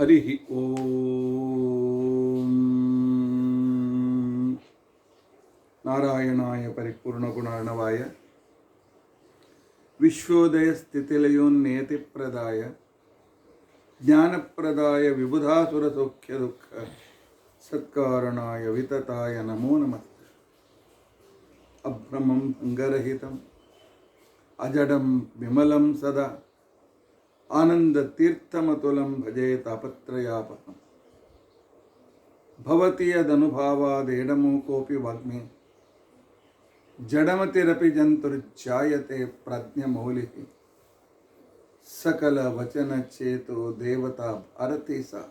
ಹರಿ ಓಂ. ನಾರಾಯಣಾಯ ಪರಿಪೂರ್ಣಗುಣಾರ್ಣವಾಯ ವಿಶ್ವೋದಯ ಸ್ಥಿತಿಲಯೋನ್ನೇತಿಪ್ರದಾಯ ಜ್ಞಾನಪ್ರದಾಯ ವಿಬುಧಾಸುರಸೌಖ್ಯದುಃಖ ಸತ್ಕಾರಣಾಯ ವಿತತಾಯ ನಮೋ ನಮಸ್ತೆ. ಅಭ್ರಮಂ ಭಂಗರಹಿತಂ ಅಜಡಂ ವಿಮಲಂ ಸದಾ ಆನಂದತೀರ್ಥಮತುಲಂ ಭಜೆ ತಾಪತ್ರಯಾಪಹಂ. ಭವತಿ ಯದನುಭಾವಾದೇಡಮೂಕೋಪಿ ವಾಗ್ಮಿ ಜಡಮತಿರಪಿ ಜಂತುರ್ಜಾಯತೆ ಪ್ರಾಜ್ಞಮೌಲಿಃ. ಸಕಲ ವಚನ ಚೇತೋ ದೇವತಾ ಭಾರತೀ ಸಾ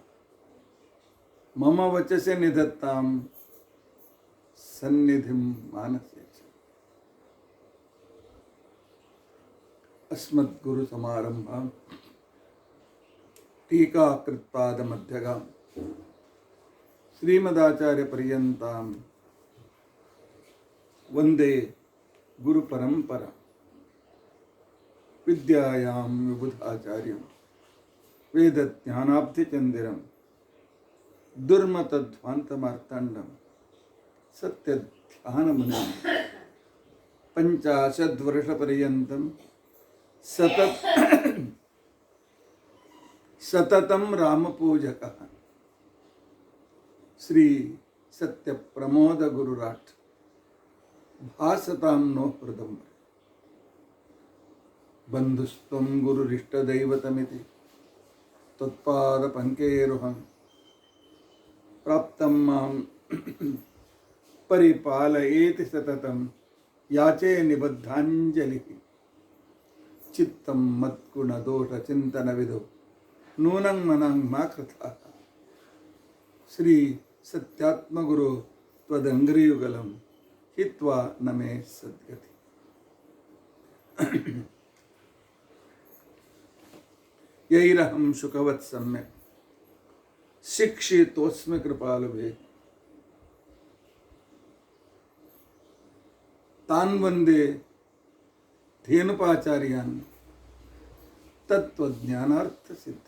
ಮಮ ವಚಸೆ ನಿಧತ್ತಾಂ ಸನ್ನಿಧಿಂ ಮಾನಸೆ ಚ. ಅಸ್ಮದ್ಗುರು ಸಮಾರಂಭಾಂ ಟೀಕಾಕೃತ್ಪಾದ ಮಧ್ಯಗಾಂ ಶ್ರೀಮದಾಚಾರ್ಯ ಪರ್ಯಂತಾಂ ವಂದೇ ಗುರು ಪರಂಪರಾ. ವಿದ್ಯಾಯಾಂ ವಿಬುಧಾಚಾರ್ಯಂ ವೇದಜ್ಞಾನಾಬ್ಧಿಚಂದಿರಂ ದುರ್ಮತಧ್ವಾಂತಮಾರ್ತಾಂಡಂ ಸತ್ಯಧ್ಯಾನಮುನಿಂ ಪಂಚಾಶದ್ವರ್ಷಪರ್ಯಂತಂ ಸತತಂ ರಾಮಪೂಜಕಃ ಶ್ರೀ ಸತ್ಯಪ್ರಮೋದ ಗುರುರಾಟ್ ಭಾಸತಾಂ ನೋ ಹೃದಂಬರ. ಬಂಧುಸ್ತ್ವಂ ಗುರುರಿಷ್ಟದೈವತಮಿತಿ ತ್ವತ್ಪಾದ ಪಂಕೇರುಹಂ ಪ್ರಾಪ್ತಂ ಮಾಂ ಪರಿಪಾಲಯೇತಿ ಸತತಂ ಯಾಚೇ ನಿಬದ್ಧಾಂಜಲಿಃ. ಚಿತ್ತಂ ಮತ್ಗುಣದೋಷ ಚಿಂತನವಿದೋ ನೂನಂ ಮನಂ ಮಾ ಕೃತಃ. ಶ್ರೀ ಸತ್ಯಾತ್ಮಗುರು ತ್ವದಂಗ್ರಿಯುಗಲಂ ಹಿತ್ವಾ ನಮೇ ಸದ್ಗತಿ. ಯೈರಹಂ ಶುಕವತ್ ಸಮ್ಯಕ್ ಶಿಕ್ಷಿತೋಸ್ಮಿ ಕೃಪಾಲುಭೇ. ತಾನ್ ವಂದೇ ಧೇನುಪಾಚಾರ್ಯಾನ್ ತತ್ವಜ್ಞಾನಾರ್ಥ ಸಿದ್ಧ.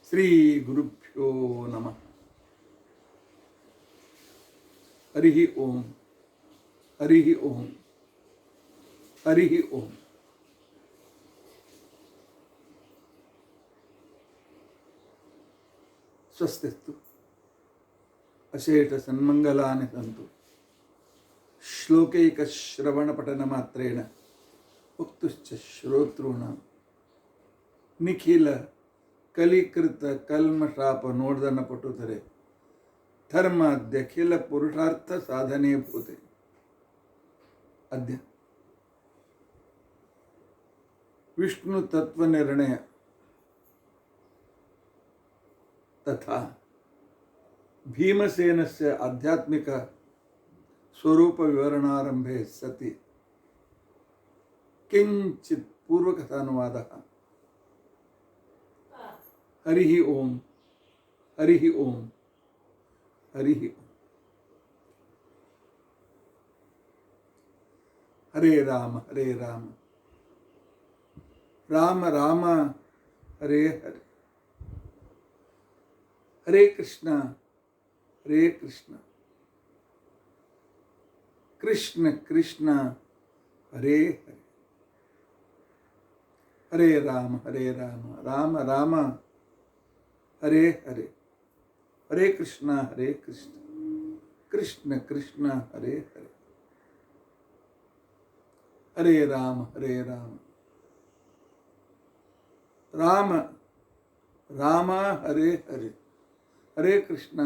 ಶ್ರೀ ಗುರುಭ್ಯೋ ನಮಃ. ಹರಿ ಓಂ ಹರಿ ಓಂ ಹರಿ ಓಂ. ಸ್ವಸ್ತಿಸ್ತು ಅಶೇಷ ಸನ್ಮಂಗಲಾನಿ ಸಂತು. ಶ್ಲೋಕೈಕ ಶ್ರವಣ ಪಠನ ಮಾತ್ರೇಣ ಉಕ್ತುಶ್ಚ ಶ್ರೋತॄಣಾಂ ನಿಖಿಲ ಕಲಿಕೃತ ಕಲ್ಮಶಾಪ ನೋಡ್ದನ ಪಟುತರೆ ಧರ್ಮಾದ್ಯಖಿಲ ಪುರುಷಾರ್ಥ ಸಾಧನೆ ಭೂತೆ. ಅದ್ಯ ವಿಷ್ಣು ತತ್ವ ನಿರ್ಣಯ ತಥಾ ಭೀಮಸೇನಸ್ಯ ಆಧ್ಯಾತ್ಮಿಕ ಸ್ವರೂಪ ವಿವರಣಾರಂಭೆ ಸತಿ ಕಿಂಚಿತ್ ಪೂರ್ವಕಥಾನುವಾದಃ. ಹರಿ ಓಂ ಹರಿ ಓಂ ಹರಿ ಓಂ. ಹರೇ ರಾಮ ಹರೇ ರಾಮ ರಾಮ ರಾಮ ಹರೇ ಹರೇ. ಹರೇ ಕೃಷ್ಣ ಹರೇ ಕೃಷ್ಣ ಕೃಷ್ಣ ಕೃಷ್ಣ ಹರೇ ಹರೇ. ಹರೇ ರಾಮ ರಾಮ ರಾಮ ಹರೇ ಹರೇ. ಹರೇ ಕೃಷ್ಣ ಕೃಷ್ಣ ಕೃಷ್ಣ ಹರೇ ಹರೇ. ಹರೇ ರಾಮ ರಾಮ ರಾಮ ಹರೇ ಹರೇ. ಹರೇ ಕೃಷ್ಣ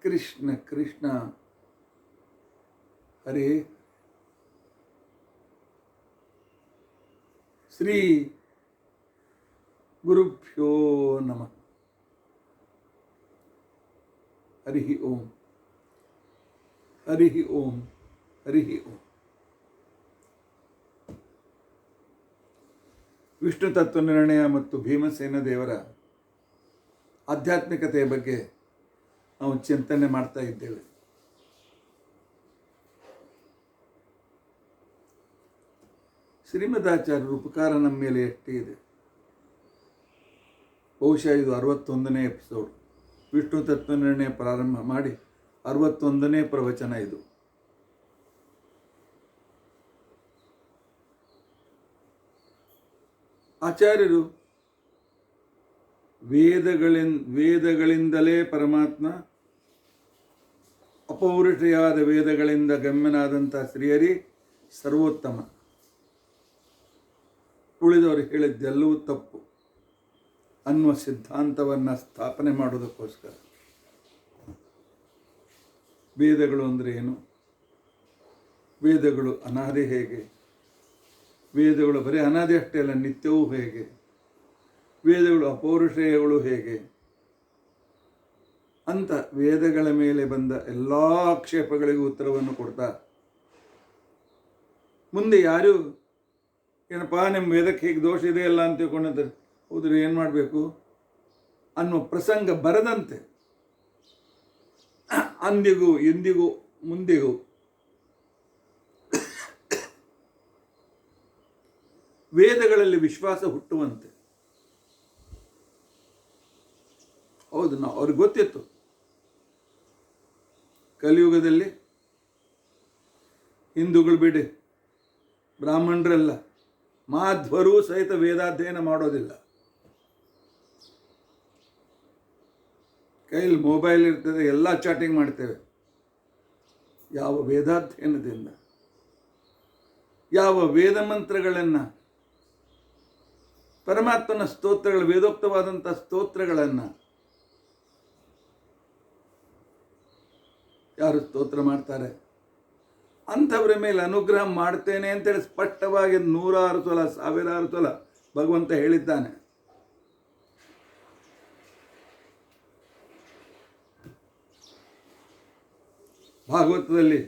ಕೃಷ್ಣ ಕೃಷ್ಣ ಹರೇ. ಶ್ರೀ ಗುರುಭ್ಯೋ ನಮಃ. ಹರಿ ಓಂ ಹರಿ ಓಂ ಹರಿ ಓಂ. ವಿಷ್ಣು ತತ್ವ ನಿರ್ಣಯ ಮತ್ತು ಭೀಮಸೇನ ದೇವರ ಆಧ್ಯಾತ್ಮಿಕತೆಯ ಬಗ್ಗೆ ನಾವು ಚಿಂತನೆ ಮಾಡ್ತಾ ಇದ್ದೇವೆ. ಶ್ರೀಮದಾಚಾರ್ಯರ ಉಪಕಾರ ನಮ್ಮ ಮೇಲೆ ಎಷ್ಟೇ ಇದೆ. ಬಹುಶಃ ಇದು 61ನೇ ಎಪಿಸೋಡ್. ವಿಷ್ಣು ತತ್ವನಿರ್ಣಯ ಪ್ರಾರಂಭ ಮಾಡಿ 61ನೇ ಪ್ರವಚನ ಇದು. ಆಚಾರ್ಯರು ವೇದಗಳಿಂದಲೇ ಪರಮಾತ್ಮ, ಅಪೌರುಷೆಯಾದ ವೇದಗಳಿಂದ ಗಮ್ಯನಾದಂಥ ಶ್ರೀಹರಿ ಸರ್ವೋತ್ತಮ, ಉಳಿದವರು ಹೇಳಿದ್ದೆಲ್ಲವೂ ತಪ್ಪು ಅನ್ನುವ ಸಿದ್ಧಾಂತವನ್ನು ಸ್ಥಾಪನೆ ಮಾಡೋದಕ್ಕೋಸ್ಕರ ವೇದಗಳು ಅಂದರೆ ಏನು, ವೇದಗಳು ಅನಾದಿ ಹೇಗೆ, ವೇದಗಳು ಬರೀ ಅನಾದಿ ಅಷ್ಟೇ ಅಲ್ಲ ನಿತ್ಯವೂ ಹೇಗೆ, ವೇದಗಳು ಅಪೌರುಷೇಯಗಳು ಹೇಗೆ ಅಂತ ವೇದಗಳ ಮೇಲೆ ಬಂದ ಎಲ್ಲ ಆಕ್ಷೇಪಗಳಿಗೂ ಉತ್ತರವನ್ನು ಕೊಡ್ತಾ, ಮುಂದೆ ಯಾರು ಏನಪ್ಪ ನಿಮ್ಮ ವೇದಕ್ಕೆ ಹೀಗೆ ದೋಷ ಇದೆಯಲ್ಲ ಅಂತ ತಿಳ್ಕೊಂಡಿದ್ದಾರೆ, ಹೌದ್ರಿ ಏನು ಮಾಡಬೇಕು ಅನ್ನೋ ಪ್ರಸಂಗ ಬರದಂತೆ ಅಂದಿಗೂ ಎಂದಿಗೂ ಮುಂದಿಗೂ ವೇದಗಳಲ್ಲಿ ವಿಶ್ವಾಸ ಹುಟ್ಟುವಂತೆ. ಹೌದು, ಅವ್ರಿಗೆ ಗೊತ್ತಿತ್ತು ಕಲಿಯುಗದಲ್ಲಿ ಹಿಂದೂಗಳು ಬಿಡಿ, ಬ್ರಾಹ್ಮಣರೆಲ್ಲ ಮಾಧ್ವರೂ ಸಹಿತ ವೇದಾಧ್ಯಯನ ಮಾಡೋದಿಲ್ಲ. ಕೈಲಿ ಮೊಬೈಲ್ ಇರ್ತದೆ, ಎಲ್ಲ ಚಾಟಿಂಗ್ ಮಾಡ್ತೇವೆ. ಯಾವ ವೇದಾಧ್ಯಯನದಿಂದ, ಯಾವ ವೇದ ಮಂತ್ರಗಳನ್ನು, ಪರಮಾತ್ಮನ ಸ್ತೋತ್ರಗಳು, ವೇದೋಕ್ತವಾದಂಥ ಸ್ತೋತ್ರಗಳನ್ನು ಯಾರು ಸ್ತೋತ್ರ ಮಾಡ್ತಾರೆ ಅಂಥವ್ರ ಮೇಲೆ ಅನುಗ್ರಹ ಮಾಡ್ತೇನೆ ಅಂತೇಳಿ ಸ್ಪಷ್ಟವಾಗಿ 100 ಸಲ 1000 ಸಲ ಭಗವಂತ ಹೇಳಿದ್ದಾನೆ. ಭಾಗವತದಲ್ಲಿ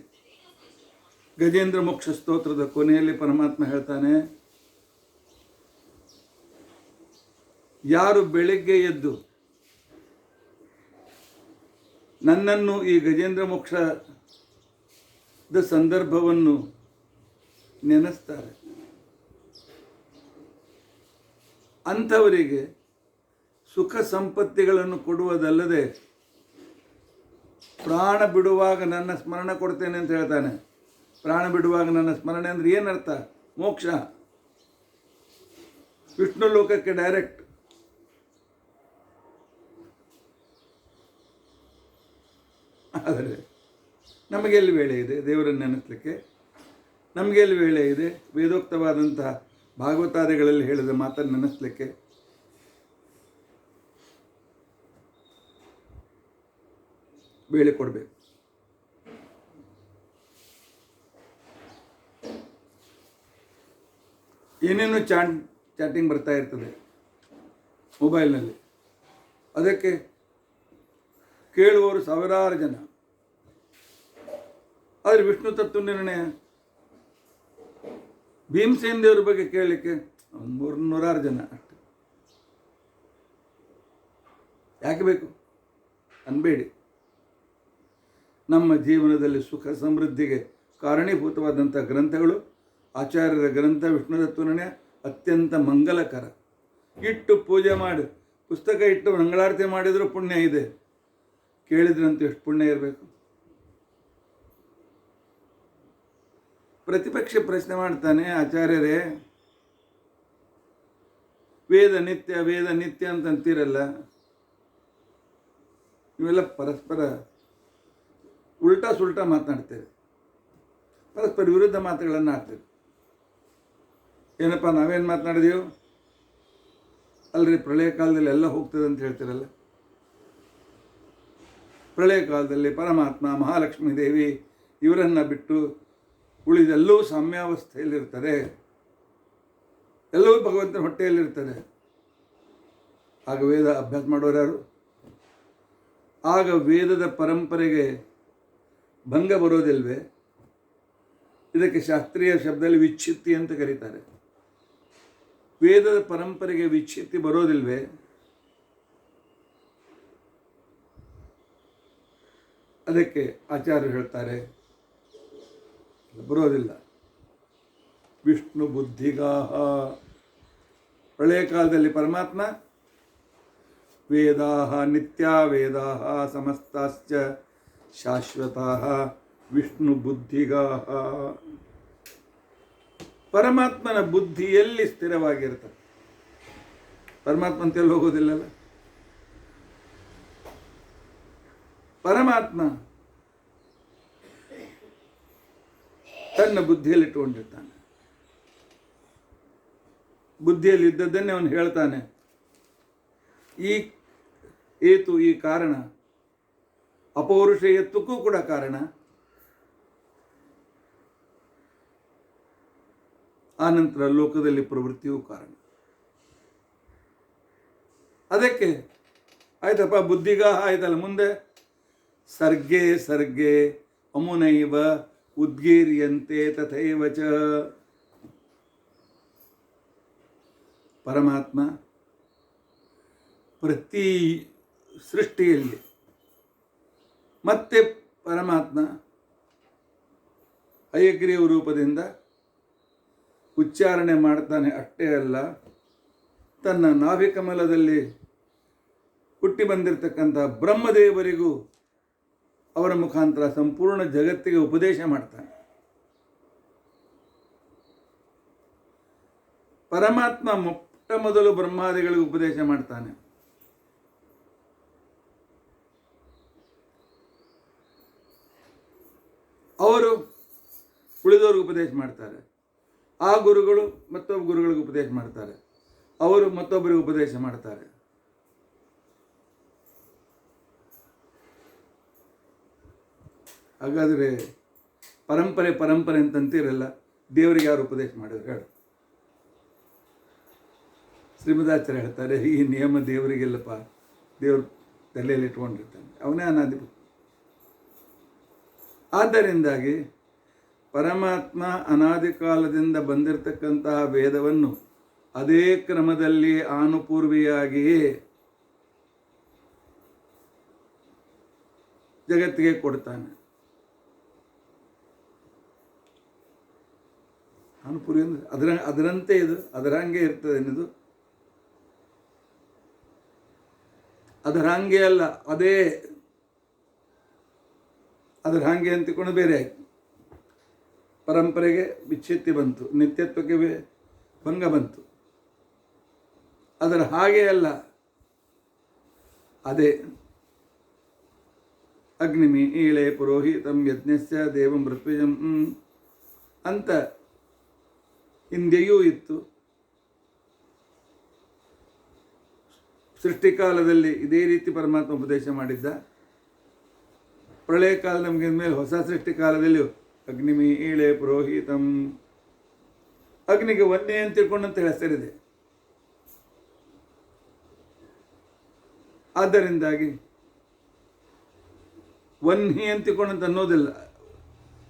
ಗಜೇಂದ್ರ ಮೋಕ್ಷ ಸ್ತೋತ್ರದ ಕೊನೆಯಲ್ಲಿ ಪರಮಾತ್ಮ ಹೇಳ್ತಾನೆ, ಯಾರು ಬೆಳಿಗ್ಗೆ ಎದ್ದು ನನ್ನನ್ನು ಈ ಗಜೇಂದ್ರ ಮೋಕ್ಷದ ಸಂದರ್ಭವನ್ನು ನೆನೆಸ್ತಾರೆ ಅಂಥವರಿಗೆ ಸುಖ ಸಂಪತ್ತಿಗಳನ್ನು ಕೊಡುವುದಲ್ಲದೆ ಪ್ರಾಣ ಬಿಡುವಾಗ ನನ್ನ ಸ್ಮರಣ ಕೊಡ್ತೇನೆ ಅಂತ ಹೇಳ್ತಾನೆ. ಪ್ರಾಣ ಬಿಡುವಾಗ ನನ್ನ ಸ್ಮರಣೆ ಅಂದರೆ ಏನರ್ಥ? ಮೋಕ್ಷ, ವಿಷ್ಣು ಲೋಕಕ್ಕೆ ಡೈರೆಕ್ಟ್. ಆದರೆ ನಮಗೆಲ್ಲಿ ವೇಳೆ ಇದೆ ದೇವರನ್ನು ನೆನೆಸಲಿಕ್ಕೆ? ನಮಗೆಲ್ಲಿ ವೇಳೆ ಇದೆ ವೇದೋಕ್ತವಾದಂತಹ ಭಾಗವತಾದಿಗಳಲ್ಲಿ ಹೇಳಿದ ಮಾತನ್ನು ನೆನೆಸಲಿಕ್ಕೆ? ವೇಳೆ ಕೊಡಬೇಕು. ಏನೇನು ಚಾಟಿಂಗ್ ಬರ್ತಾ ಇರ್ತದೆ ಮೊಬೈಲ್ನಲ್ಲಿ, ಅದಕ್ಕೆ ಕೇಳುವವರು 1000 ಜನ. ಆದರೆ ವಿಷ್ಣು ತತ್ವ ನಿರ್ಣಯ ಭೀಮಸೇನ್ ದೇವ್ರ ಬಗ್ಗೆ ಕೇಳಲಿಕ್ಕೆ 300 ಜನ ಅಷ್ಟೆ. ಯಾಕೆ ಬೇಕು ಅನ್ಬೇಡಿ. ನಮ್ಮ ಜೀವನದಲ್ಲಿ ಸುಖ ಸಮೃದ್ಧಿಗೆ ಕಾರಣೀಭೂತವಾದಂಥ ಗ್ರಂಥಗಳು ಆಚಾರ್ಯರ ಗ್ರಂಥ ವಿಷ್ಣು ತತ್ವ ನಿರ್ಣಯ ಅತ್ಯಂತ ಮಂಗಲಕರ. ಇಟ್ಟು ಪೂಜೆ ಮಾಡಿ ಪುಸ್ತಕ ಇಟ್ಟು ಮಂಗಳಾರತಿ ಮಾಡಿದರೂ ಪುಣ್ಯ ಇದೆ, ಕೇಳಿದ್ರಂತೂ ಎಷ್ಟು ಪುಣ್ಯ ಇರಬೇಕು. ಪ್ರತಿಪಕ್ಷ ಪ್ರಶ್ನೆ ಮಾಡ್ತಾನೆ, ಆಚಾರ್ಯರೇ ವೇದ ನಿತ್ಯ ಅಂತಂತೀರಲ್ಲ, ಇವೆಲ್ಲ ಪರಸ್ಪರ ಉಲ್ಟಾ ಸುಲ್ಟಾ ಮಾತನಾಡ್ತೇವೆ, ಪರಸ್ಪರ ವಿರುದ್ಧ ಮಾತುಗಳನ್ನು ಆಡ್ತೇವೆ. ಏನಪ್ಪ ನಾವೇನು ಮಾತನಾಡಿದೆವು? ಅಲ್ರಿ ಪ್ರಳಯ ಕಾಲದಲ್ಲಿ ಎಲ್ಲ ಹೋಗ್ತದೆ ಅಂತ ಹೇಳ್ತೀರಲ್ಲ. ಪ್ರಳಯ ಕಾಲದಲ್ಲಿ ಪರಮಾತ್ಮ ಮಹಾಲಕ್ಷ್ಮೀ ದೇವಿ ಇವರನ್ನು ಬಿಟ್ಟು ಉಳಿದೆಲ್ಲವೂ ಸಾಮ್ಯಾವಸ್ಥೆಯಲ್ಲಿರ್ತಾರೆ, ಎಲ್ಲವೂ ಭಗವಂತನ ಹೊಟ್ಟೆಯಲ್ಲಿರ್ತಾರೆ. ಆಗ ವೇದ ಅಭ್ಯಾಸ ಮಾಡೋರು ಯಾರು? ಆಗ ವೇದದ ಪರಂಪರೆಗೆ ಭಂಗ ಬರೋದಿಲ್ವೇ? ಇದಕ್ಕೆ ಶಾಸ್ತ್ರೀಯ ಶಬ್ದದಲ್ಲಿ ವಿಚ್ಛಿತ್ತಿ ಅಂತ ಕರೀತಾರೆ. ವೇದದ ಪರಂಪರೆಗೆ ವಿಚ್ಛಿತ್ತಿ ಬರೋದಿಲ್ವೇ? ಅದಕ್ಕೆ ಆಚಾರ್ಯರು ಹೇಳ್ತಾರೆ ಬರೋದಿಲ್ಲ. ವಿಷ್ಣು ಬುದ್ಧಿಗಾಹ. ಪ್ರಳಯ ಕಾಲದಲ್ಲಿ ಪರಮಾತ್ಮ ವೇದಾಹ ನಿತ್ಯ ವೇದಾಹ ಸಮಸ್ತಾಶ್ಚ ಶಾಶ್ವತಃ ವಿಷ್ಣು ಬುದ್ಧಿಗಾಹ. ಪರಮಾತ್ಮನ ಬುದ್ಧಿಯಲ್ಲಿ ಸ್ಥಿರವಾಗಿರ್ತದೆ. ಪರಮಾತ್ಮಂತೆಲ್ಲ ಹೋಗೋದಿಲ್ಲಲ್ಲ. ಪರಮಾತ್ಮ ತನ್ನ ಬುದ್ಧಿಯಲ್ಲಿ ಇಟ್ಟುಕೊಂಡಿರ್ತಾನೆ. ಬುದ್ಧಿಯಲ್ಲಿ ಇದ್ದದ್ದನ್ನೇ ಅವನು ಹೇಳ್ತಾನೆ. ಈ ಕಾರಣ ಅಪೌರುಷೇಯತ್ವಕ್ಕೂ ಕೂಡ ಕಾರಣ. ಆನಂತರ ಲೋಕದಲ್ಲಿ ಪ್ರವೃತ್ತಿಯೂ ಕಾರಣ. ಅದಕ್ಕೆ ಆಯ್ತಪ್ಪ, ಬುದ್ಧಿಗಾಹ ಆಯ್ತಲ್ಲ, ಮುಂದೆ ಸರ್ಗೆ ಸರ್ಗೆ ಅಮುನೈವ ಉದ್ಗೀರ್ಯಂತೆ ತಥೈವ ಚ. ಪರಮಾತ್ಮ ಪ್ರತಿ ಸೃಷ್ಟಿಯಲ್ಲಿ ಮತ್ತೆ ಪರಮಾತ್ಮ ಹಯಗ್ರೀವ ರೂಪದಿಂದ ಉಚ್ಚಾರಣೆ ಮಾಡ್ತಾನೆ. ಅಷ್ಟೇ ಅಲ್ಲ, ತನ್ನ ನಾಭಿಕಮಲದಲ್ಲಿ ಹುಟ್ಟಿ ಬಂದಿರತಕ್ಕಂಥ ಬ್ರಹ್ಮದೇವರಿಗೂ ಅವರ ಮುಖಾಂತರ ಸಂಪೂರ್ಣ ಜಗತ್ತಿಗೆ ಉಪದೇಶ ಮಾಡ್ತಾನೆ. ಪರಮಾತ್ಮ ಮೊಟ್ಟ ಮೊದಲು ಬ್ರಹ್ಮಾದಿಗಳಿಗೆ ಉಪದೇಶ ಮಾಡ್ತಾನೆ. ಅವರು ಉಳಿದವ್ರಿಗೆ ಉಪದೇಶ ಮಾಡ್ತಾರೆ. ಆ ಗುರುಗಳು ಮತ್ತೊಬ್ಬ ಗುರುಗಳಿಗೆ ಉಪದೇಶ ಮಾಡ್ತಾರೆ. ಅವರು ಮತ್ತೊಬ್ಬರಿಗೆ ಉಪದೇಶ ಮಾಡ್ತಾರೆ. ಹಾಗಾದರೆ ಪರಂಪರೆ ಪರಂಪರೆ ಅಂತಂತೀರಲ್ಲ, ದೇವರಿಗೆ ಯಾರು ಉಪದೇಶ ಮಾಡಿದ್ರು ಹೇಳು? ಶ್ರೀಮದಾಚಾರ್ಯ ಹೇಳ್ತಾರೆ, ಈ ನಿಯಮ ದೇವರಿಗೆಲ್ಲಪ್ಪ, ದೇವರು ತಲೆಯಲ್ಲಿ ಇಟ್ಕೊಂಡಿರ್ತಾನೆ, ಅವನೇ ಅನಾದಿ. ಆದ್ದರಿಂದಾಗಿ ಪರಮಾತ್ಮ ಅನಾದಿ ಕಾಲದಿಂದ ಬಂದಿರತಕ್ಕಂತಹ ವೇದವನ್ನು ಅದೇ ಕ್ರಮದಲ್ಲಿ ಆನುಪೂರ್ವಿಯಾಗಿಯೇ ಜಗತ್ತಿಗೆ ಕೊಡ್ತಾನೆ. ಅನುಪೂರ್ವಿ ಅಂದರೆ ಅದರಂತೆ ಇದು, ಅದರ ಹಾಗೆ ಇರ್ತದೆ ಅನ್ನೋದು. ಅದರ ಹಾಗೆ ಅಲ್ಲ, ಅದೇ ಅದರ ಹಾಗೆ ಅಂತಿಕೊಂಡು ಬೇರೆ ಆಯಿತು. ಪರಂಪರೆಗೆ ವಿಚ್ಛೇತ್ಯ ಬಂತು, ನಿತ್ಯತ್ವಕ್ಕೆ ಭಂಗ ಬಂತು. ಅದರ ಹಾಗೆ ಅಲ್ಲ, ಅದೇ ಅಗ್ನಿಮಿ ಈಳೆ ಪುರೋಹಿತಂ ಯಜ್ಞಸ್ಯ ದೇವಂ ಋತ್ವಿಜಂ ಅಂತ ಹಿಂದೆಯೂ ಇತ್ತು. ಸೃಷ್ಟಿಕಾಲದಲ್ಲಿ ಇದೇ ರೀತಿ ಪರಮಾತ್ಮ ಉಪದೇಶ ಮಾಡಿದ್ದ. ಪ್ರಳಯ ಕಾಲ ನಮಗೆ ಮೇಲೆ ಹೊಸ ಸೃಷ್ಟಿಕಾಲದಲ್ಲಿ ಅಗ್ನಿಮಿ ಈಳೆ ಪುರೋಹಿತಂ, ಅಗ್ನಿಗೆ ವನ್ಯ ಅಂತ ತಿಳ್ಕೊಂಡಂತ ಹೆಸರಿದೆ. ಆದ್ದರಿಂದಾಗಿ ವನ್ಹಿ ಅಂತಿಕೊಂಡಂತ ಅನ್ನೋದಿಲ್ಲ.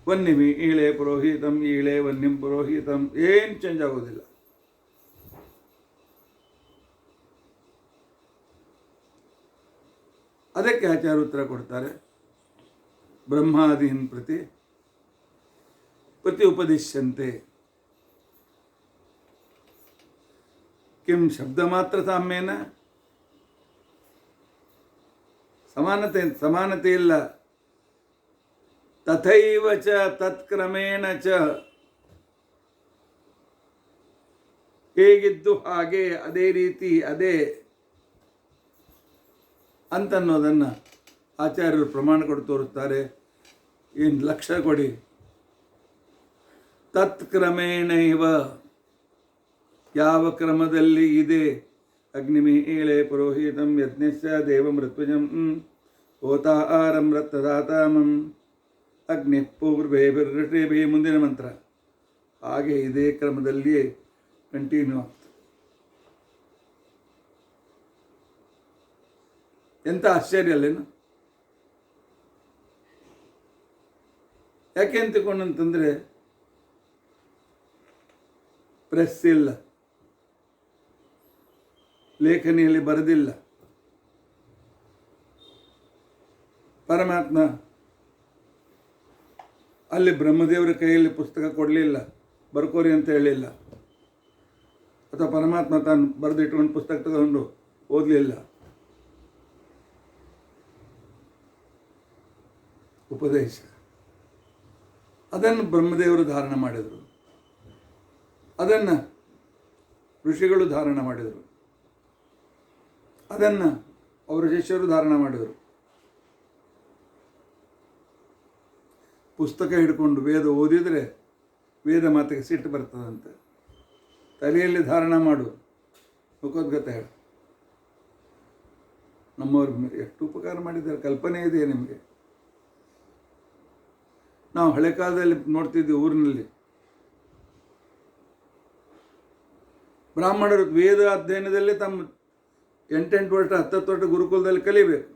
ವನ್ಯಮಿ ಈಳೆ ಪುರೋಹಿತಂ, ಈಳೆ ವನ್ಯಂ ಪುರೋಹಿತಂ, ಏನು ಚೇಂಜ್ ಆಗೋದಿಲ್ಲ. ಅದಕ್ಕೆ ಆಚಾರ್ಯ ಉತ್ತರ ಕೊಡ್ತಾರೆ, ಬ್ರಹ್ಮಾದೀನ್ ಪ್ರತಿ ಉಪದಿಶ್ಯಂತೆ ಕಿಂ ಶಬ್ದ ಮಾತ್ರ ಸಾಮ್ಯೇನ, ಸಮಾನತೆ ಇಲ್ಲ. ತಥೈವ ಚ ತತ್ಕ್ರಮೇಣ ಚ, ಹೇಗಿದ್ದು ಹಾಗೆ, ಅದೇ ರೀತಿ ಅದೇ ಅಂತನ್ನೋದನ್ನು ಆಚಾರ್ಯರು ಪ್ರಮಾಣ ಕೊಟ್ಟು ತೋರಿಸ್ತಾರೆ. ಏನು ಲಕ್ಷ್ಯ ಕೊಡಿ, ತತ್ಕ್ರಮೇಣೈವ, ಯಾವ ಕ್ರಮದಲ್ಲಿ ಇದೆ. ಅಗ್ನಿಮಿ ಈಳೆ ಪುರೋಹಿತಂ ಯಜ್ಞಸ್ಯ ದೇವಂ ಋತ್ವಿಜಂ ಹೋತಾರಂ ರಕ್ತದಾತಾಮಂ ಅಗ್ನಿ ಪೂರ್ವೇ ಮುಂದಿನ ಮಂತ್ರ. ಹಾಗೆ ಇದೇ ಕ್ರಮದಲ್ಲಿಯೇ ಕಂಟಿನ್ಯೂ ಆಗ್ತದೆ. ಎಂಥ ಆಶ್ಚರ್ಯ ಅಲ್ಲೇನು? ಯಾಕೆ ಅಂತಕೊಂಡಂತಂದರೆ ಪ್ರೆಸ್ ಇಲ್ಲ, ಲೇಖನಿಯಲ್ಲಿ ಬರೆದಿಲ್ಲ. ಪರಮಾತ್ಮ ಅಲ್ಲಿ ಬ್ರಹ್ಮದೇವರ ಕೈಯಲ್ಲಿ ಪುಸ್ತಕ ಕೊಡಲಿಲ್ಲ. ಬರ್ಕೋರಿ ಅಂತ ಹೇಳಿಲ್ಲ, ಅಥವಾ ಪರಮಾತ್ಮ ತಾನು ಬರೆದಿಟ್ಕೊಂಡು ಪುಸ್ತಕ ತಗೊಂಡು ಓದಲಿಲ್ಲ. ಉಪದೇಶ ಅದನ್ನು ಬ್ರಹ್ಮದೇವರು ಧಾರಣ ಮಾಡಿದರು, ಅದನ್ನು ಋಷಿಗಳು ಧಾರಣ ಮಾಡಿದರು, ಅದನ್ನು ಅವರ ಶಿಷ್ಯರು ಧಾರಣ ಮಾಡಿದರು. ಪುಸ್ತಕ ಹಿಡ್ಕೊಂಡು ವೇದ ಓದಿದರೆ ವೇದ ಮಾತಿಗೆ ಸಿಟ್ಟು ಬರ್ತದಂತೆ. ತಲೆಯಲ್ಲಿ ಧಾರಣ ಮಾಡು, ಮುಖೋದ್ಗತ ಹೇಳು. ನಮ್ಮವ್ರು ಎಷ್ಟು ಉಪಕಾರ ಮಾಡಿದ್ದಾರೆ, ಕಲ್ಪನೆ ಇದೆಯಾ ನಿಮಗೆ? ನಾವು ಹಳೆ ಕಾಲದಲ್ಲಿ ನೋಡ್ತಿದ್ವಿ, ಊರಿನಲ್ಲಿ ಬ್ರಾಹ್ಮಣರು ವೇದ ಅಧ್ಯಯನದಲ್ಲಿ ತಮ್ಮ 8 ವರ್ಷ 10 ವರ್ಷ ಗುರುಕುಲದಲ್ಲಿ ಕಲಿಬೇಕು.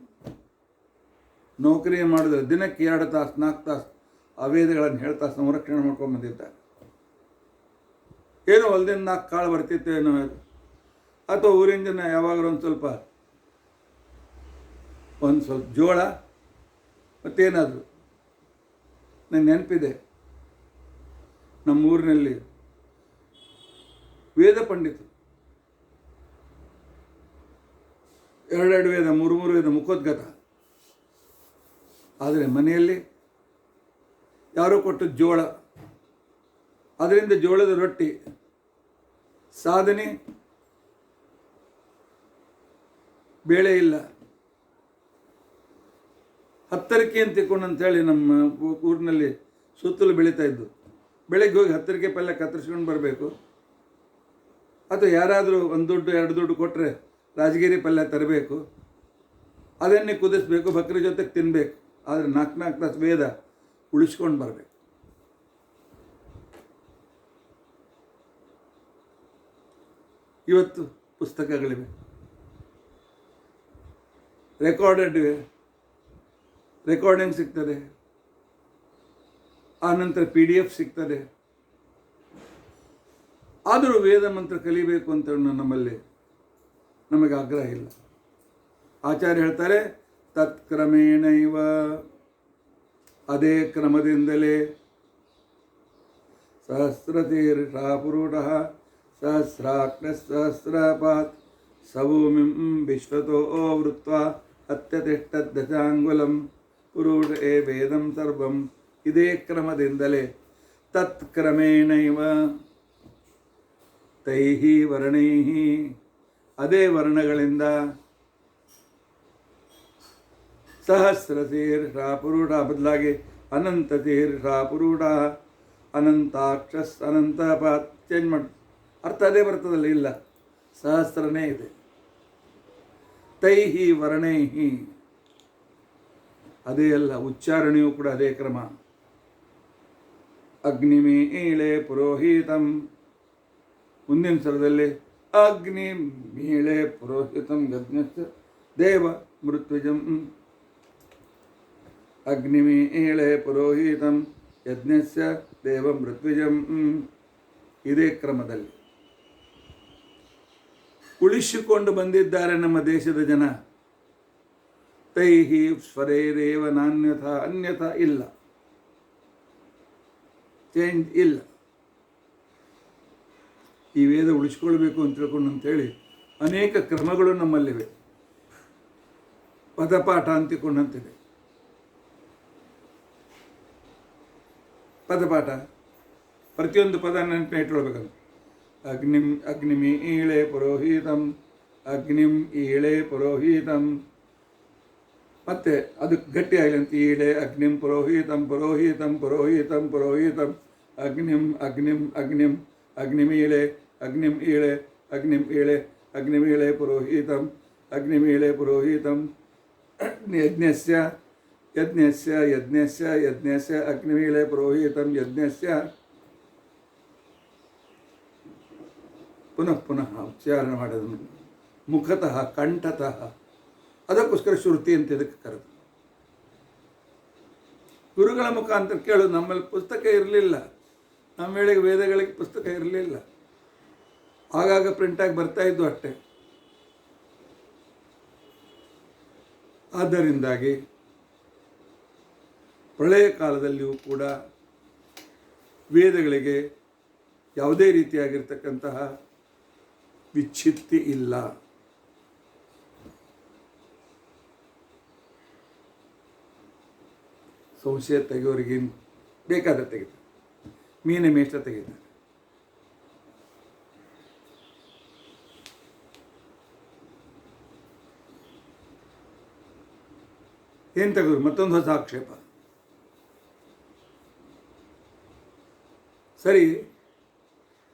ನೌಕರಿ ಮಾಡಿದ್ರೆ ದಿನಕ್ಕೆ 2 ತಾಸು 4 ತಾಸು ಆ ವೇದಗಳನ್ನು ಹೇಳ್ತಾ ಸಂರಕ್ಷಣೆ ಮಾಡ್ಕೊಂಡು ಬಂದಿದ್ದಾರೆ. ಏನೋ ಹೊಲದಿಂದ 4 ಕಾಳು ಬರ್ತಿತ್ತೇನೋ, ಅಥವಾ ಊರಿನ ಜನ ಯಾವಾಗಲೂ ಒಂದು ಸ್ವಲ್ಪ ಜೋಳ ಮತ್ತೇನಾದರೂ. ನನಗೆ ನೆನಪಿದೆ, ನಮ್ಮ ಊರಿನಲ್ಲಿ ವೇದ ಪಂಡಿತರು 2 ವೇದ 3 ವೇದ ಮುಖೋದ್ಗತ. ಆದರೆ ಮನೆಯಲ್ಲಿ ಯಾರೋ ಕೊಟ್ಟು ಜೋಳ, ಅದರಿಂದ ಜೋಳದ ರೊಟ್ಟಿ ಸಾಧನೆ, ಬೇಳೆ ಇಲ್ಲ. ಹತ್ತರಿಕೆ ಅಂತ ತಿಳ್ಕೊಂಡು ಅಂತೇಳಿ ನಮ್ಮ ಊರಿನಲ್ಲಿ ಸುತ್ತಲೂ ಬೆಳೀತಾ ಇದ್ದು. ಬೆಳಗ್ಗೆ ಹೋಗಿ 10 ಪಲ್ಯ ಕತ್ತರಿಸ್ಕೊಂಡು ಬರಬೇಕು, ಅಥವಾ ಯಾರಾದರೂ 1 ದುಡ್ಡು 2 ದುಡ್ಡು ಕೊಟ್ಟರೆ ರಾಜಗಿರಿ ಪಲ್ಯ ತರಬೇಕು, ಅದನ್ನೇ ಕುದಿಸ್ಬೇಕು, ಬಕ್ರಿ ಜೊತೆಗೆ ತಿನ್ನಬೇಕು. ಆದರೆ 4 ತಾಸು ವೇದ ಉಳಿಸ್ಕೊಂಡು ಬರಬೇಕು. ಇವತ್ತು ಪುಸ್ತಕಗಳಿವೆ, ರೆಕಾರ್ಡೆಡ್ ಇವೆ, ರೆಕಾರ್ಡಿಂಗ್ ಸಿಗ್ತದೆ, ಆನಂತರ PDF ಸಿಗ್ತದೆ. ಆದರೂ ವೇದ ಮಂತ್ರ ಕಲಿಬೇಕು ಅಂತ ನಮಗೆ ಆಗ್ರಹ ಇಲ್ಲ. ಆಚಾರ್ಯ ಹೇಳ್ತಾರೆ, ತತ್ಕ್ರಮೇಣೈವ, ಅದೇ ಕ್ರಮದಿಂದಲೇ ಸಹಸ್ರತೀರ್ಷ ಪುರುಷ ಸಹಸ್ರಾಕ್ಷ ಸಹಸ್ರಪಾತ್ ಸಭೂಮಿಂ ವಿಶ್ವತೋ ವೃತ್ವಾ ಅತ್ಯತಿಷ್ಠದಶಾಂಗುಲಂ ಪುರುಷ ಏ ವೇದಂ ಸರ್ವಂ. ಇದೇ ಕ್ರಮದಿಂದಲೇ, ತತ್ಕ್ರಮೇಣೈವ ತೈಹಿ ವರ್ಣೈಹಿ, ಅದೇ ವರ್ಣಗಳಿಂದ, ಸಹಸ್ರ ತೀರ್ಷ ಪುರುಷ ಬದಲಾಗಿ ಅನಂತ ತೀರ್ಷ ಪುರುಷ, ಅನಂತಾಕ್ಷಸ್ ಅನಂತಪಾತ್ ಚೇಂಜ್ ಮಾಡಿ ಅರ್ಥ ಅದೇ ಬರ್ತದಲ್ಲ, ಇಲ್ಲ ಸಹಸ್ರನೇ ಇದೆ. ತೈಹಿ ವರ್ಣೈಹಿ ಅದೇ ಅಲ್ಲ, ಉಚ್ಚಾರಣೆಯೂ ಕೂಡ ಅದೇ ಕ್ರಮ. ಅಗ್ನಿಮೀಳೆ ಪುರೋಹಿತಂ, ಮುಂದಿನ ಸ್ವರದಲ್ಲಿ ಅಗ್ನಿಮೀಳೆ ಪುರೋಹಿತಂ ಯಜ್ಞಸ್ಯ ದೇವ ಮೃತ್ಯುಜಂ. ಅಗ್ನಿಮೀಳೆ ಪುರೋಹಿತಂ ಯಜ್ಞಸ್ಯ ದೇವ ಮೃತ್ಯುಜಂ. ಇದೇ ಕ್ರಮದಲ್ಲಿ ಉಳಿಸಿಕೊಂಡು ಬಂದಿದ್ದಾರೆ ನಮ್ಮ ದೇಶದ ಜನ. ತೈಹಿ ಸ್ವರೇರೇವ ನಾನ್ಯಥ, ಅನ್ಯಥ ಇಲ್ಲ, ಚೇಂಜ್ ಇಲ್ಲ. ಈ ವೇದ ಉಳಿಸ್ಕೊಳ್ಬೇಕು ಅಂತ ತಿಳ್ಕೊಂಡು ಅಂತೇಳಿ ಅನೇಕ ಕ್ರಮಗಳು ನಮ್ಮಲ್ಲಿವೆ. ಪದಪಾಠ ಅಂತಿಕೊಂಡಂತಿದೆ. ಪದಪಾಠ ಪ್ರತಿಯೊಂದು ಪದ ನೆನಪು ಇಟ್ಕೊಳ್ಬೇಕಂತ. ಅಗ್ನಿಂ ಈಳೆ ಪುರೋಹಿತಂ, ಅಗ್ನಿಂ ಈಳೆ ಪುರೋಹಿತಂ. ಮತ್ತೆ ಅದಕ್ಕೆ ಗಟ್ಟಿಯಾಗಲಿ ಅಂತ, ಈಳೆ ಅಗ್ನಿಂ ಪುರೋಹಿತಂ ಪುರೋಹಿತಂ ಪುರೋಹಿತಂ ಪುರೋಹಿತಂ, ಅಗ್ನಿಂ ಅಗ್ನಿಂ ಅಗ್ನಿಂ ಅಗ್ನಿಮೀಳೆ ಅಗ್ನಿಂ ಈಳೆ ಅಗ್ನಿಂ ಈಳೆ ಅಗ್ನಿಮೀಳೆ ಪುರೋಹಿತಂ ಅಗ್ನಿಮೀಳೆ ಪುರೋಹಿತಂ. ಯಜ್ಞಸ್ಯ ಯಜ್ಞಸ್ಯ ಯಜ್ಞಸ್ಯ ಯಜ್ಞಸ್ಯ ಅಗ್ನಿಮೀಳೆ ಪುರೋಹಿತಂ ಯಜ್ಞಸ್ಯ. ಪುನಃ ಪುನಃ ಉಚ್ಚಾರಣೆ ಮಾಡೋದನ್ನು ಮುಖತಃ ಕಂಠತಃ. ಅದಕ್ಕೋಸ್ಕರ ಶ್ರುತಿ ಅಂತ ಇದಕ್ಕೆ ಕರೆದು ಗುರುಗಳ ಮುಖಾಂತರ ಕೇಳೋದು. ನಮ್ಮಲ್ಲಿ ಪುಸ್ತಕ ಇರಲಿಲ್ಲ, ನಮ್ಮ ವೇಳೆಗೆ ವೇದಗಳಿಗೆ ಪುಸ್ತಕ ಇರಲಿಲ್ಲ, ಆಗಾಗ ಪ್ರಿಂಟಾಗಿ ಬರ್ತಾ ಇದ್ದು ಅಷ್ಟೇ. ಆದ್ದರಿಂದಾಗಿ ಪ್ರಳಯ ಕಾಲದಲ್ಲಿಯೂ ಕೂಡ ವೇದಗಳಿಗೆ ಯಾವುದೇ ರೀತಿಯಾಗಿರ್ತಕ್ಕಂತಹ ವಿಚ್ಛಿತ್ತಿ ಇಲ್ಲ. ಸಂಶಯ ತೆಗೆಯೋರಿಗೆ ಬೇಕಾದ ತೆಗಿತಾರೆ, ಮೀನ ಮೇಷ್ಟ ತೆಗಿತಾರೆ. ಏನು ತೆಗೆದ್ರು? ಮತ್ತೊಂದು ಹೊಸ ಆಕ್ಷೇಪ. ಸರಿ,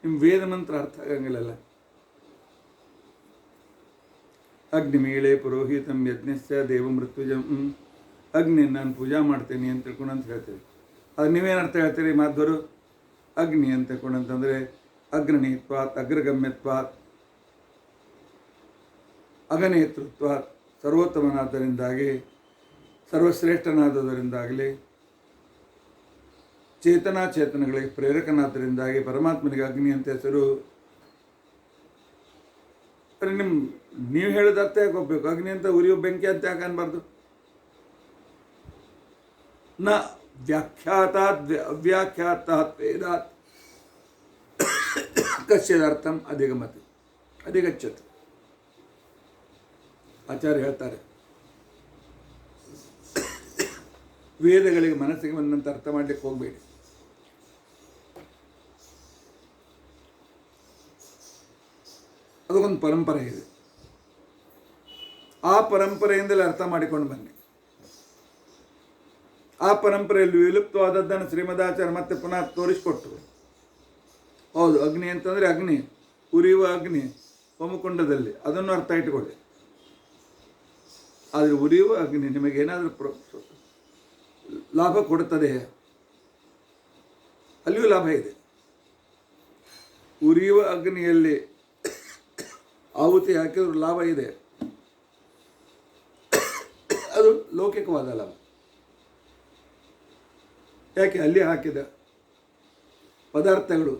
ನಿಮ್ಮ ವೇದ ಮಂತ್ರ ಅರ್ಥ ಆಗಂಗಿಲ್ಲಲ್ಲ. ಅಗ್ನಿಮೇಳೆ ಪುರೋಹಿತಂ ಯಜ್ಞಸ್ಯ ದೇವಮೃತ್ಯುಜಂ. ಅಗ್ನಿ ನಾನು ಪೂಜಾ ಮಾಡ್ತೇನೆ ಅಂತ ತಿಳ್ಕೊಂಡು ಅಂತ ಹೇಳ್ತೀವಿ. ಅದು ನೀವೇನು ಅರ್ಥ ಹೇಳ್ತೀರಿ ಮಾಧ್ವರು? ಅಗ್ನಿ ಅಂತ ತಿಳ್ಕೊಂಡಂತಂದರೆ ಅಗ್ರಣಿತ್ವಾತ್, ಅಗ್ರಗಮ್ಯತ್ವಾತ್, ಅಗನೇತೃತ್ವಾತ್, ಸರ್ವೋತ್ತಮನಾದ್ದರಿಂದಾಗಿ, ಸರ್ವಶ್ರೇಷ್ಠನಾದದರಿಂದಾಗಲಿ, ಚೇತನಾಚೇತನಗಳಿಗೆ ಪ್ರೇರಕನಾದ್ದರಿಂದಾಗಿ ಪರಮಾತ್ಮನಿಗೆ ಅಗ್ನಿ ಅಂತ ಹೆಸರು. ನೀವು ಹೇಳಿದ ಅರ್ಥ ಯಾಕೆ ಹೋಗ್ಬೇಕು? ಅಗ್ನಿ ಅಂತ ಉರಿಯೋ ಬೆಂಕಿ ಅಂತ ಯಾಕೆ ಅನ್ಬಾರ್ದು? ನ ವ್ಯಾಖ್ಯಾತಾತ್ ಅವ್ಯಾಖ್ಯಾತಾತ್ ವೇದಾತ್ ಕಸ್ಯದರ್ಥಂ ಅಧಿಗಮತಿ ಅಧಿಗಚ್ಚತಿ. ಆಚಾರ್ಯ ಹೇಳ್ತಾರೆ, ವೇದಗಳಿಗೆ ಮನಸ್ಸಿಗೆ ಬಂದಂತ ಅರ್ಥ ಮಾಡಲಿಕ್ಕೆ ಹೋಗಬೇಡಿ. ಅದಕ್ಕೊಂದು ಪರಂಪರೆ ಇದೆ. ಆ ಪರಂಪರೆಯಿಂದಲೇ ಅರ್ಥ ಮಾಡಿಕೊಂಡು ಬನ್ನಿ. ಆ ಪರಂಪರೆಯಲ್ಲಿ ವಿಲುಪ್ತವಾದದ್ದನ್ನು ಶ್ರೀಮದಾಚಾರ್ಯ ಮತ್ತೆ ಪುನಃ ತೋರಿಸಿಕೊಟ್ರು. ಹೌದು, ಅಗ್ನಿ ಅಂತಂದರೆ ಅಗ್ನಿ, ಉರಿಯುವ ಅಗ್ನಿ ಹೋಮಕುಂಡದಲ್ಲಿ, ಅದನ್ನು ಅರ್ಥ ಇಟ್ಟುಕೊಳ್ಳಿ. ಆದರೆ ಉರಿಯುವ ಅಗ್ನಿ ನಿಮಗೇನಾದರೂ ಲಾಭ ಕೊಡುತ್ತದೆ, ಅಲ್ಲಿಯೂ ಲಾಭ ಇದೆ. ಉರಿಯುವ ಅಗ್ನಿಯಲ್ಲಿ ಆಹುತಿ ಹಾಕಿದ್ರು ಲಾಭ ಇದೆ, ಅದು ಲೌಕಿಕವಾದ ಲಾಭ. ಯಾಕೆ? ಅಲ್ಲಿ ಹಾಕಿದ ಪದಾರ್ಥಗಳು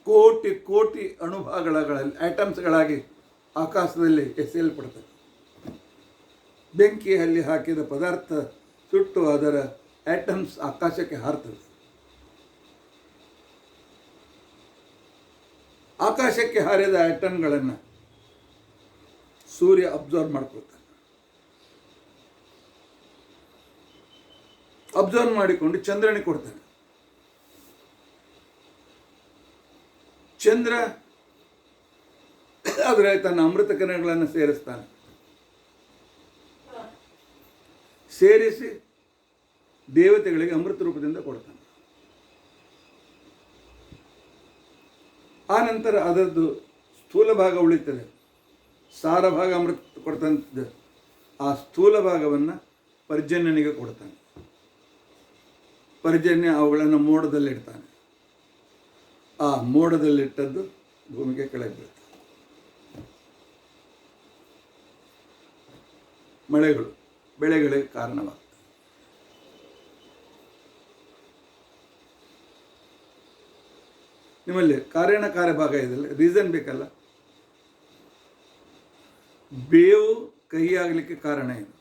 ಕೋಟಿ ಕೋಟಿ ಅಣುಭಾಗಗಳಲ್ಲಿ ಆಟಮ್ಸ್ಗಳಾಗಿ ಆಕಾಶದಲ್ಲಿ ಎಸೆಯಲ್ಪಡ್ತವೆ. ಬೆಂಕಿಯಲ್ಲಿ ಹಾಕಿದ ಪದಾರ್ಥ ಸುಟ್ಟು ಅದರ ಆಟಮ್ಸ್ ಆಕಾಶಕ್ಕೆ ಹಾರ್ತದೆ. ಆಕಾಶಕ್ಕೆ ಹಾರಿದ ಆಟಮ್ಗಳನ್ನು ಸೂರ್ಯ ಅಬ್ಸರ್ವ್ ಮಾಡ್ಕೊಳ್ತಾನೆ. ಅಬ್ಸರ್ವ್ ಮಾಡಿಕೊಂಡು ಚಂದ್ರನಿಗೆ ಕೊಡ್ತಾನೆ. ಚಂದ್ರ ಅದರಲ್ಲಿ ತನ್ನ ಅಮೃತ ಕಿರಣಗಳನ್ನು ಸೇರಿಸ್ತಾನೆ. ಸೇರಿಸಿ ದೇವತೆಗಳಿಗೆ ಅಮೃತ ರೂಪದಿಂದ ಕೊಡ್ತಾನೆ. ಆ ನಂತರ ಅದರದ್ದು ಸ್ಥೂಲ ಭಾಗ ಉಳಿತದೆ, ಸಾರ ಭಾಗ ಅಮೃತ ಕೊಡ್ತಂಥದ್ದು. ಆ ಸ್ಥೂಲ ಭಾಗವನ್ನು ಪರ್ಜನ್ಯನಿಗೆ ಕೊಡ್ತಾನೆ. ಪರ್ಜನ್ಯ ಅವುಗಳನ್ನು ಮೋಡದಲ್ಲಿಡ್ತಾನೆ. ಆ ಮೋಡದಲ್ಲಿಟ್ಟದ್ದು ಭೂಮಿಗೆ ಕೆಳಗೆ ಬೀಳ್ತದೆ. ಮಳೆಗಳು ಬೆಳೆಗಳಿಗೆ ಕಾರಣವಾಗ್ತದೆ. ನಿಮ್ಮಲ್ಲಿ ಕಾರಣ ಕಾರ್ಯಭಾಗ ಇದೆಲ್ಲ, ರೀಸನ್ ಬೇಕಲ್ಲ. ಬೇವು ಕಹಿ ಆಗಲಿಕ್ಕೆ ಕಾರಣ ಏನು?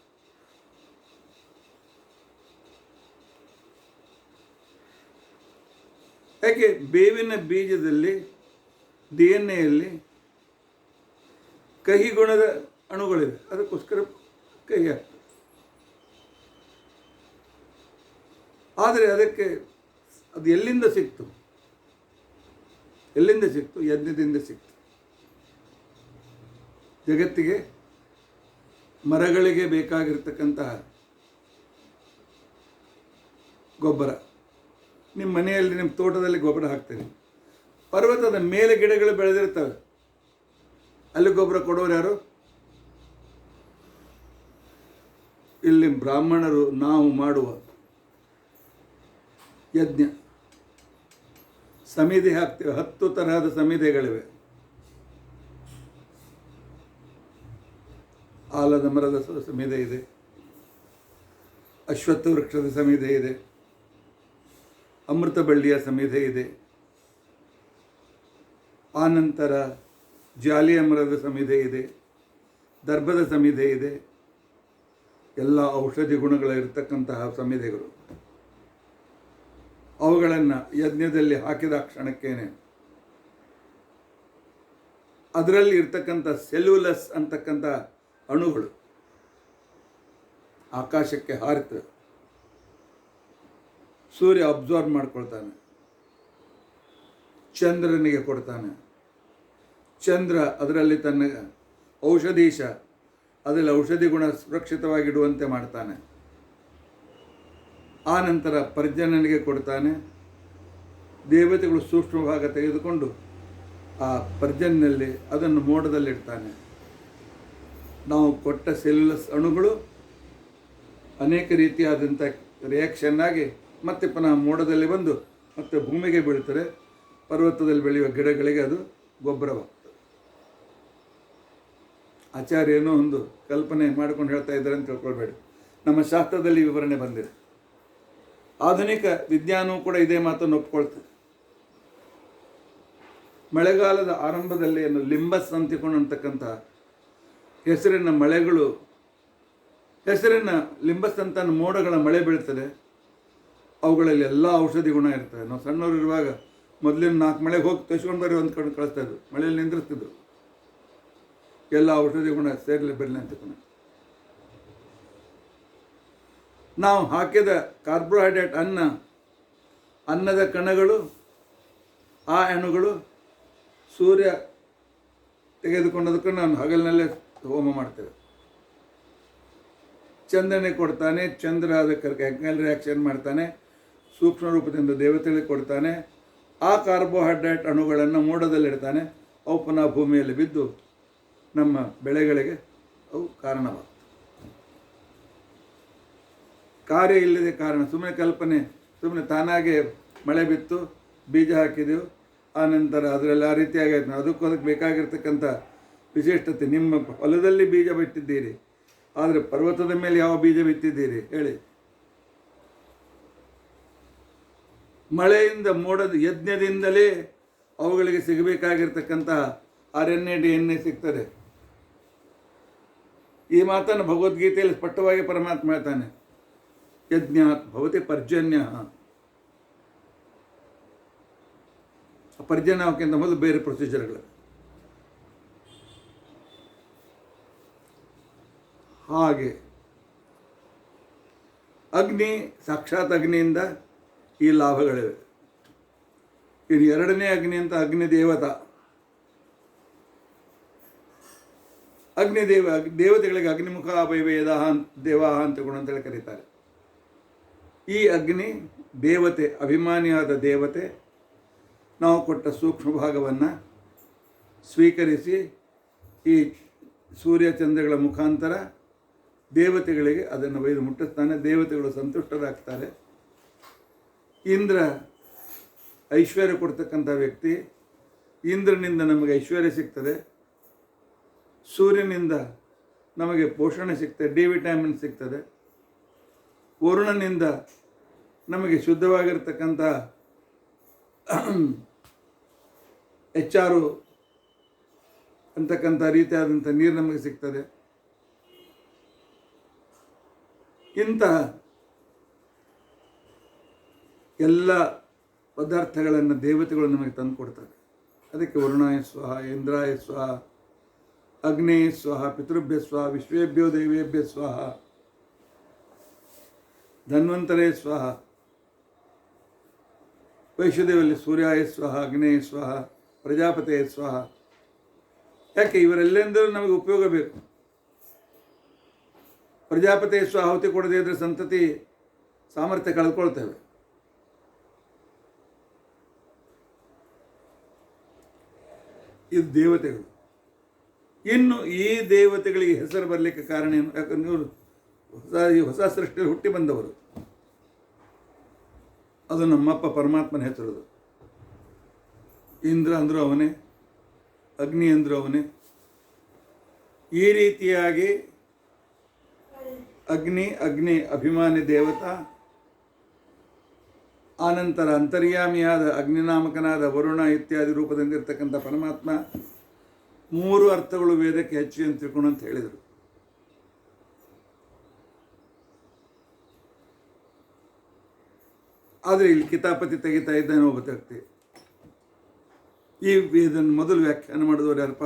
ಯಾಕೆ? ಬೇವಿನ ಬೀಜದಲ್ಲಿ DNA ಕಹಿ ಗುಣದ ಅಣುಗಳಿವೆ, ಅದಕ್ಕೋಸ್ಕರ ಕಹಿ ಆಗ್ತದೆ. ಆದರೆ ಅದಕ್ಕೆ ಅದು ಎಲ್ಲಿಂದ ಸಿಕ್ತು? ಯಜ್ಞದಿಂದ ಸಿಕ್ತು. ಜಗತ್ತಿಗೆ ಮರಗಳಿಗೆ ಬೇಕಾಗಿರ್ತಕ್ಕಂತಹ ಗೊಬ್ಬರ, ನಿಮ್ಮ ಮನೆಯಲ್ಲಿ ನಿಮ್ಮ ತೋಟದಲ್ಲಿ ಗೊಬ್ಬರ ಹಾಕ್ತೀರಿ. ಪರ್ವತದ ಮೇಲೆ ಗಿಡಗಳು ಬೆಳೆದಿರ್ತವೆ, ಅಲ್ಲಿ ಗೊಬ್ಬರ ಕೊಡೋರು ಯಾರು? ಇಲ್ಲಿ ಬ್ರಾಹ್ಮಣರು ನಾವು ಮಾಡುವ ಯಜ್ಞ. ಸಮಿಧೆ ಹಾಕ್ತೇವೆ, 10 ತರಹದ ಸಮಿಧೆಗಳಿವೆ. ಆಲದ ಮರದ ಸಮಿಧೆ ಇದೆ, ಅಶ್ವತ್ಥ ವೃಕ್ಷದ ಸಮಿಧೆ ಇದೆ, ಅಮೃತ ಬಳ್ಳಿಯ ಸಮಿಧೆ ಇದೆ, ಆನಂತರ ಜಾಲಿಯ ಮರದ ಸಮಿಧೆ ಇದೆ, ದರ್ಭದ ಸಮಿಧೆ ಇದೆ. ಎಲ್ಲ ಔಷಧಿ ಗುಣಗಳಿರ್ತಕ್ಕಂತಹ ಸಮಿಧೆಗಳು. ಅವುಗಳನ್ನು ಯಜ್ಞದಲ್ಲಿ ಹಾಕಿದ ಕ್ಷಣಕ್ಕೇನೆ ಅದರಲ್ಲಿ ಇರ್ತಕ್ಕಂಥ ಸೆಲ್ಯುಲಸ್ ಅಂತಕ್ಕಂಥ ಅಣುಗಳು ಆಕಾಶಕ್ಕೆ ಹಾರುತ್ತವೆ. ಸೂರ್ಯ ಅಬ್ಸಾರ್ವ್ ಮಾಡ್ಕೊಳ್ತಾನೆ, ಚಂದ್ರನಿಗೆ ಕೊಡ್ತಾನೆ. ಚಂದ್ರ ಅದರಲ್ಲಿ ತನ್ನ ಔಷಧೀಶ, ಅದರಲ್ಲಿ ಔಷಧಿ ಗುಣ ಸುರಕ್ಷಿತವಾಗಿಡುವಂತೆ ಮಾಡ್ತಾನೆ. ಆ ನಂತರ ಪರ್ಜನ್ಯನಿಗೆ ಕೊಡ್ತಾನೆ. ದೇವತೆಗಳು ಸೂಕ್ಷ್ಮ ಭಾಗ ತೆಗೆದುಕೊಂಡು ಆ ಪರ್ಜನ್ಯಲ್ಲಿ ಅದನ್ನು ಮೋಡದಲ್ಲಿಡ್ತಾನೆ. ನಾವು ಕೊಟ್ಟ ಸೆಲ್ಯುಲಸ್ ಅಣುಗಳು ಅನೇಕ ರೀತಿಯಾದಂಥ ರಿಯಾಕ್ಷನ್ ಆಗಿ ಮತ್ತೆ ಪುನಃ ಮೋಡದಲ್ಲಿ ಬಂದು ಮತ್ತೆ ಭೂಮಿಗೆ ಬೀಳ್ತಾರೆ. ಪರ್ವತದಲ್ಲಿ ಬೆಳೆಯುವ ಗಿಡಗಳಿಗೆ ಅದು ಗೊಬ್ಬರವಾಗ್ತದೆ. ಆಚಾರ್ಯ ಏನೋ ಒಂದು ಕಲ್ಪನೆ ಮಾಡ್ಕೊಂಡು ಹೇಳ್ತಾ ಇದ್ದಾರೆ ಅಂತ ತಿಳ್ಕೊಳ್ಬೇಡಿ. ನಮ್ಮ ಶಾಸ್ತ್ರದಲ್ಲಿ ವಿವರಣೆ ಬಂದಿದೆ. ಆಧುನಿಕ ವಿಜ್ಞಾನವೂ ಕೂಡ ಇದೇ ಮಾತನ್ನು ಒಪ್ಕೊಳ್ತದೆ. ಮಳೆಗಾಲದ ಆರಂಭದಲ್ಲಿ ಏನು ಲಿಂಬಸ್ ಅಂತಿಕೊಂಡಂತಕ್ಕಂಥ ಹೆಸರಿನ ಮಳೆಗಳು, ಹೆಸರಿನ ಲಿಂಬಸ್ ಅಂತ ಮೋಡಗಳ ಮಳೆ ಬೀಳ್ತದೆ. ಅವುಗಳಲ್ಲಿ ಎಲ್ಲ ಔಷಧಿ ಗುಣ ಇರ್ತದೆ. ನಾವು ಸಣ್ಣವರು ಇರುವಾಗ ಮೊದಲಿನ 4 ಮಳೆಗೆ ಹೋಗಿ ತಸ್ಕೊಂಡು ಬರ್ರಿ ಒಂದು ಕಡೆ ಕಳಿಸ್ತಾ ಇದ್ರು, ಮಳೆಯಲ್ಲಿ ನಿಂದ್ರಿಸ್ತಿದ್ರು. ಎಲ್ಲ ಔಷಧಿ ಗುಣ ಸೇರಲಿ ಬರಲಿ ಅಂತ. ನಾವು ಹಾಕಿದ ಕಾರ್ಬೋಹೈಡ್ರೇಟ್ ಅನ್ನದ ಕಣಗಳು, ಆ ಅಣುಗಳು ಸೂರ್ಯ ತೆಗೆದುಕೊಂಡದಕ್ಕೂ ನಾನು ಹಗಲಿನಲ್ಲೇ ಹೋಮ ಮಾಡ್ತೇವೆ. ಚಂದ್ರನಿಗೆ ಕೊಡ್ತಾನೆ, ಚಂದ್ರ ಅದಕ್ಕೆ ಕೆಮಿಕಲ್ ರಿಯಾಕ್ಷನ್ ಮಾಡ್ತಾನೆ, ಸೂಕ್ಷ್ಮ ರೂಪದಿಂದ ದೇವತೆಗಳಿಗೆ ಕೊಡ್ತಾನೆ. ಆ ಕಾರ್ಬೋಹೈಡ್ರೇಟ್ ಅಣುಗಳನ್ನು ಮೋಡದಲ್ಲಿಡ್ತಾನೆ. ಅವು ಪುನಃ ಭೂಮಿಯಲ್ಲಿ ಬಿದ್ದು ನಮ್ಮ ಬೆಳೆಗಳಿಗೆ ಅವು ಕಾರಣವಾಗ್ತವೆ. ಕಾರ್ಯ ಇಲ್ಲದೆ ಕಾರಣ, ಸುಮ್ಮನೆ ಕಲ್ಪನೆ, ಸುಮ್ಮನೆ ತಾನಾಗೆ ಮಳೆ ಬಿತ್ತು, ಬೀಜ ಹಾಕಿದೆವು, ಆನಂತರ ಅದರಲ್ಲಿ ಆ ರೀತಿಯಾಗಿ ಅದಕ್ಕೆ ಬೇಕಾಗಿರ್ತಕ್ಕಂಥ ವಿಶಿಷ್ಟತೆ. ನಿಮ್ಮ ಹೊಲದಲ್ಲಿ ಬೀಜ ಬಿತ್ತಿದ್ದೀರಿ, ಆದರೆ ಪರ್ವತದ ಮೇಲೆ ಯಾವ ಬೀಜ ಬಿತ್ತಿದ್ದೀರಿ ಹೇಳಿ? ಮಳೆಯಿಂದ, ಮೋಡದ ಯಜ್ಞದಿಂದಲೇ ಅವುಗಳಿಗೆ ಸಿಗಬೇಕಾಗಿರ್ತಕ್ಕಂತಹ RNA DNA ಸಿಗ್ತದೆ. ಈ ಮಾತನ್ನು ಭಗವದ್ಗೀತೆಯಲ್ಲಿ ಸ್ಪಷ್ಟವಾಗಿ ಪರಮಾತ್ಮ ಹೇಳ್ತಾನೆ. ಯಜ್ಞಾತ್ ಭವತಿ ಪರ್ಜನ್ಯ. ಪರ್ಜನ್ಯ ಅವಕ್ಕಿಂತ ಮೊದಲು ಬೇರೆ ಪ್ರೊಸೀಜರ್ಗಳು. ಹಾಗೆ ಅಗ್ನಿ, ಸಾಕ್ಷಾತ್ ಅಗ್ನಿಯಿಂದ ಈ ಲಾಭಗಳಿವೆ. ಇನ್ನು ಎರಡನೇ ಅಗ್ನಿ ಅಂತ ಅಗ್ನಿದೇವತ. ದೇವತೆಗಳಿಗೆ ಅಗ್ನಿಮುಖ ವೈವೇದ ದೇವಾಹ ಅಂತೇಳಿ ಕರೀತಾರೆ. ಈ ಅಗ್ನಿ ದೇವತೆ, ಅಭಿಮಾನಿಯಾದ ದೇವತೆ ನಾವು ಕೊಟ್ಟ ಸೂಕ್ಷ್ಮ ಭಾಗವನ್ನು ಸ್ವೀಕರಿಸಿ ಈ ಸೂರ್ಯಚಂದ್ರಗಳ ಮುಖಾಂತರ ದೇವತೆಗಳಿಗೆ ಅದನ್ನು ಒಯ್ದು ಮುಟ್ಟಿಸ್ತಾನೆ. ದೇವತೆಗಳು ಸಂತುಷ್ಟರಾಗ್ತಾರೆ. ಇಂದ್ರ ಐಶ್ವರ್ಯ ಕೊಡ್ತಕ್ಕಂಥ ವ್ಯಕ್ತಿ. ಇಂದ್ರನಿಂದ ನಮಗೆ ಐಶ್ವರ್ಯ ಸಿಗ್ತದೆ. ಸೂರ್ಯನಿಂದ ನಮಗೆ ಪೋಷಣೆ ಸಿಗ್ತದೆ, ಡಿ ವಿಟಮಿನ್ ಸಿಗ್ತದೆ. ವರುಣನಿಂದ ನಮಗೆ ಶುದ್ಧವಾಗಿರ್ತಕ್ಕಂಥ HR ಅಂತಕ್ಕಂಥ ರೀತಿಯಾದಂಥ ನೀರು ನಮಗೆ ಸಿಗ್ತದೆ. ಇಂತಹ ಎಲ್ಲ ಪದಾರ್ಥಗಳನ್ನು ದೇವತೆಗಳು ನಮಗೆ ತಂದು ಕೊಡ್ತಾರೆ. ಅದಕ್ಕೆ ವರುಣಾಯ ಸ್ವಹ, ಇಂದ್ರಾಯ ಸ್ವಹ, ಅಗ್ನೇಯ ಸ್ವಹ, ಪಿತೃಭ್ಯ ಸ್ವಹ, ವಿಶ್ವೇಭ್ಯೋ ದೇವೇಭ್ಯ ಸ್ವಹ, ಧನ್ವಂತರೇ ಸ್ವಹ, ವೈಶ್ವದೇವಲ್ಲಿ ಸೂರ್ಯಾಯ ಸ್ವಹ, ಅಗ್ನೇಯ ಸ್ವಹ, ಪ್ರಜಾಪತಿಯ ಸ್ವಹ. ಯಾಕೆ? ಇವರೆಲ್ಲೆಂದರೂ ನಮಗೆ ಉಪಯೋಗ ಬೇಕು. ಪ್ರಜಾಪತಿಯ ಸ್ವಹಾಹುತಿ ಕೊಡದೇ ಇದ್ದರೆ ಸಂತತಿ ಸಾಮರ್ಥ್ಯ ಕಳ್ಕೊಳ್ತೇವೆ. ಇದು ದೇವತೆಗಳು. ಇನ್ನು ಈ ದೇವತೆಗಳಿಗೆ ಹೆಸರು ಬರಲಿಕ್ಕೆ ಕಾರಣ ಏನು? ಯಾಕಂದ್ರೆ ಇವರು ಹೊಸ ಸೃಷ್ಟಿಯಲ್ಲಿ ಹುಟ್ಟಿ ಬಂದವರು. ಅದು ನಮ್ಮಪ್ಪ ಪರಮಾತ್ಮನ ಹೆಸರು. ಇಂದ್ರ ಅಂದರೂ ಅವನೇ, ಅಗ್ನಿ ಅಂದರೂ ಅವನೇ. ಈ ರೀತಿಯಾಗಿ ಅಗ್ನಿ ಅಭಿಮಾನಿ ದೇವತಾ, ಆನಂತರ ಅಂತರ್ಯಾಮಿಯಾದ ಅಗ್ನಿನಾಮಕನಾದ ವರುಣ ಇತ್ಯಾದಿ ರೂಪದಿಂದಿರ್ತಕ್ಕಂಥ ಪರಮಾತ್ಮ. 3 ಅರ್ಥಗಳು ವೇದಕ್ಕೆ ಹೆಚ್ಚು ಅಂತ ತಿಳ್ಕೊಂಡು ಅಂತ ಹೇಳಿದರು. ಆದರೆ ಇಲ್ಲಿ ಕಿತಾಪತಿ ತೆಗಿತಾ ಇದ್ದಾನೆ ಒಬ್ಬ ವ್ಯಕ್ತಿ. ಇದನ್ನು ಮೊದಲು ವ್ಯಾಖ್ಯಾನ ಮಾಡಿದವರು ಯಾರಪ್ಪ?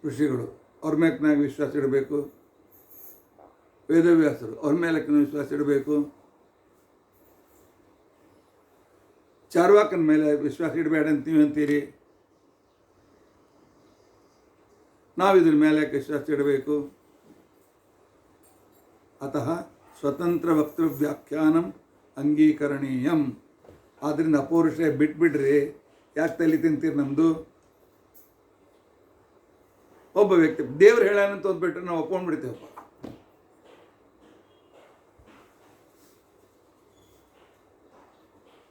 ಋಷಿಗಳು. ಅವ್ರ ಮೇಲ್ನಾಗ ವಿಶ್ವಾಸ ಇಡಬೇಕು. ವೇದವ್ಯಾಸರು, ಅವ್ರ ಮೇಲಕ್ಕೆ ವಿಶ್ವಾಸ ಇಡಬೇಕು. ಚಾರ್ವಾಕನ ಮೇಲೆ ವಿಶ್ವಾಸ ಇಡಬೇಡ ಅಂತ ನೀವು ಅಂತೀರಿ. ನಾವು ಇದ್ರ ಮೇಲೆ ವಿಶ್ವಾಸ ಇಡಬೇಕು. ಅತಃ ಸ್ವತಂತ್ರ ವಕ್ತೃ ವ್ಯಾಖ್ಯಾನಂ ಅಂಗೀಕರಣೀಯಂ. ಆದ್ದರಿಂದ ಅಪೌರುಷ ಬಿಟ್ಬಿಡ್ರಿ, ಯಾಕೆ ತಲೆ ತಿಂತೀರಿ? ನಮ್ಮದು ಒಬ್ಬ ವ್ಯಕ್ತಿ ದೇವ್ರು ಹೇಳಾನಂತ ಓದ್ಬಿಟ್ರೆ ನಾವು ಒಪ್ಕೊಂಡ್ಬಿಡ್ತೇವಪ್ಪ.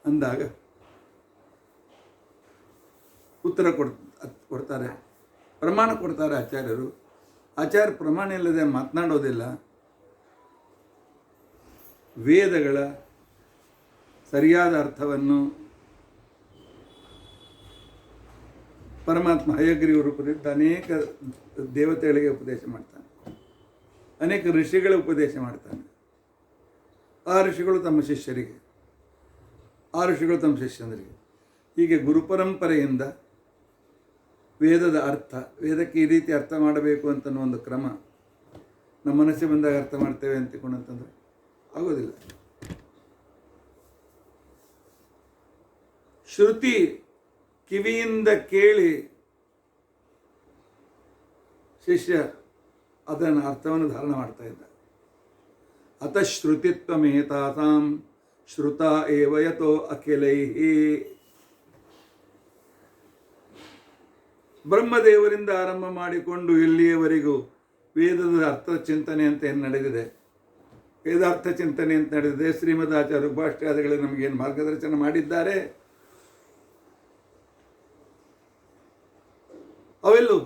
ಅಂದಾಗ ಉತ್ತರ ಕೊಡ್ತಾರೆ, ಪ್ರಮಾಣ ಕೊಡ್ತಾರೆ ಆಚಾರ್ಯರು. ಆಚಾರ್ಯ ಪ್ರಮಾಣ ಇಲ್ಲದೆ ಮಾತನಾಡೋದಿಲ್ಲ. ವೇದಗಳ ಸರಿಯಾದ ಅರ್ಥವನ್ನು ಪರಮಾತ್ಮ ಹಯಗ್ರೀವ ರೂಪದಿಂದ ಅನೇಕ ದೇವತೆಗಳಿಗೆ ಉಪದೇಶ ಮಾಡ್ತಾನೆ, ಅನೇಕ ಋಷಿಗಳ ಉಪದೇಶ ಮಾಡ್ತಾನೆ. ಆ ಋಷಿಗಳು ತಮ್ಮ ಶಿಷ್ಯರಿಗೆ, ಆ ಋಷಿಗಳು ತಮ್ಮ ಶಿಷ್ಯಂದರಿಗೆ. ಹೀಗೆ ಗುರುಪರಂಪರೆಯಿಂದ ವೇದದ ಅರ್ಥ, ವೇದಕ್ಕೆ ಈ ರೀತಿ ಅರ್ಥ ಮಾಡಬೇಕು ಅಂತನೋ ಒಂದು ಕ್ರಮ ನಮ್ಮ ಮನಸ್ಸಿಗೆ ಬಂದಾಗ ಅರ್ಥ ಮಾಡ್ತೇವೆ ಅಂತಕೊಂಡಂತಂದರೆ ಆಗೋದಿಲ್ಲ. ಶ್ರುತಿ ಕಿವಿಯಿಂದ ಕೇಳಿ ಶಿಷ್ಯ ಅದನ್ನು ಅರ್ಥವನ್ನು ಧಾರಣ ಮಾಡ್ತಾ ಇದ್ದ. ಅತಃ ಶ್ರುತಿತ್ವಮೇತಾಸಾಂ ಶ್ರುತ ಏವ ಯತೋ ಅಖಿಲೈಹಿ. ಬ್ರಹ್ಮದೇವರಿಂದ ಆರಂಭ ಮಾಡಿಕೊಂಡು ಇಲ್ಲಿಯವರೆಗೂ ವೇದದ ಅರ್ಥ ಚಿಂತನೆ ಅಂತ ಏನು ನಡೆದಿದೆ, ವೇದಾರ್ಥ ಚಿಂತನೆ ಅಂತ ನಡೆದಿದೆ. ಶ್ರೀಮದ್ ಆಚಾರ್ಯ ಭಾಷ್ಯಾದಿಗಳು ನಮಗೇನು ಮಾರ್ಗದರ್ಶನ ಮಾಡಿದ್ದಾರೆ, ಅವೆಲ್ಲೂ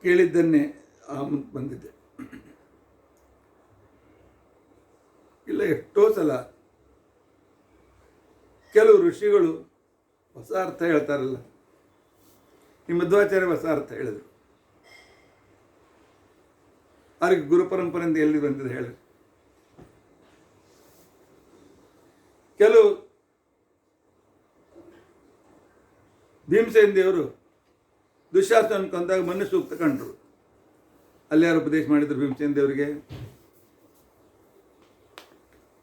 ಕೇಳಿದ್ದನ್ನೇ ಬಂದಿದೆ. ಇಲ್ಲ, ಎಷ್ಟೋ ಸಲ ಕೆಲವು ಋಷಿಗಳು ಹೊಸ ಅರ್ಥ ಹೇಳ್ತಾರಲ್ಲ. ಈ ಮಧ್ವಾಚಾರ್ಯ ಹೊಸ ಅರ್ಥ ಹೇಳಿದರು. ಅವ್ರಿಗೆ ಗುರು ಪರಂಪರೆಯಿಂದ ಎಲ್ಲಿ ಬಂದಿದೆ ಹೇಳಿ. ಕೆಲವು ಭೀಮಸೇನ ದೇವರು ದುಶ್ಯಾಸನ ಕೊಂದಾಗ ಮನ್ಯ ಸೂಕ್ತ ಕಂಡ್ರು. ಅಲ್ಲಿ ಯಾರು ಉಪದೇಶ ಮಾಡಿದ್ರು ಭೀಮಸೇನ ದೇವರಿಗೆ?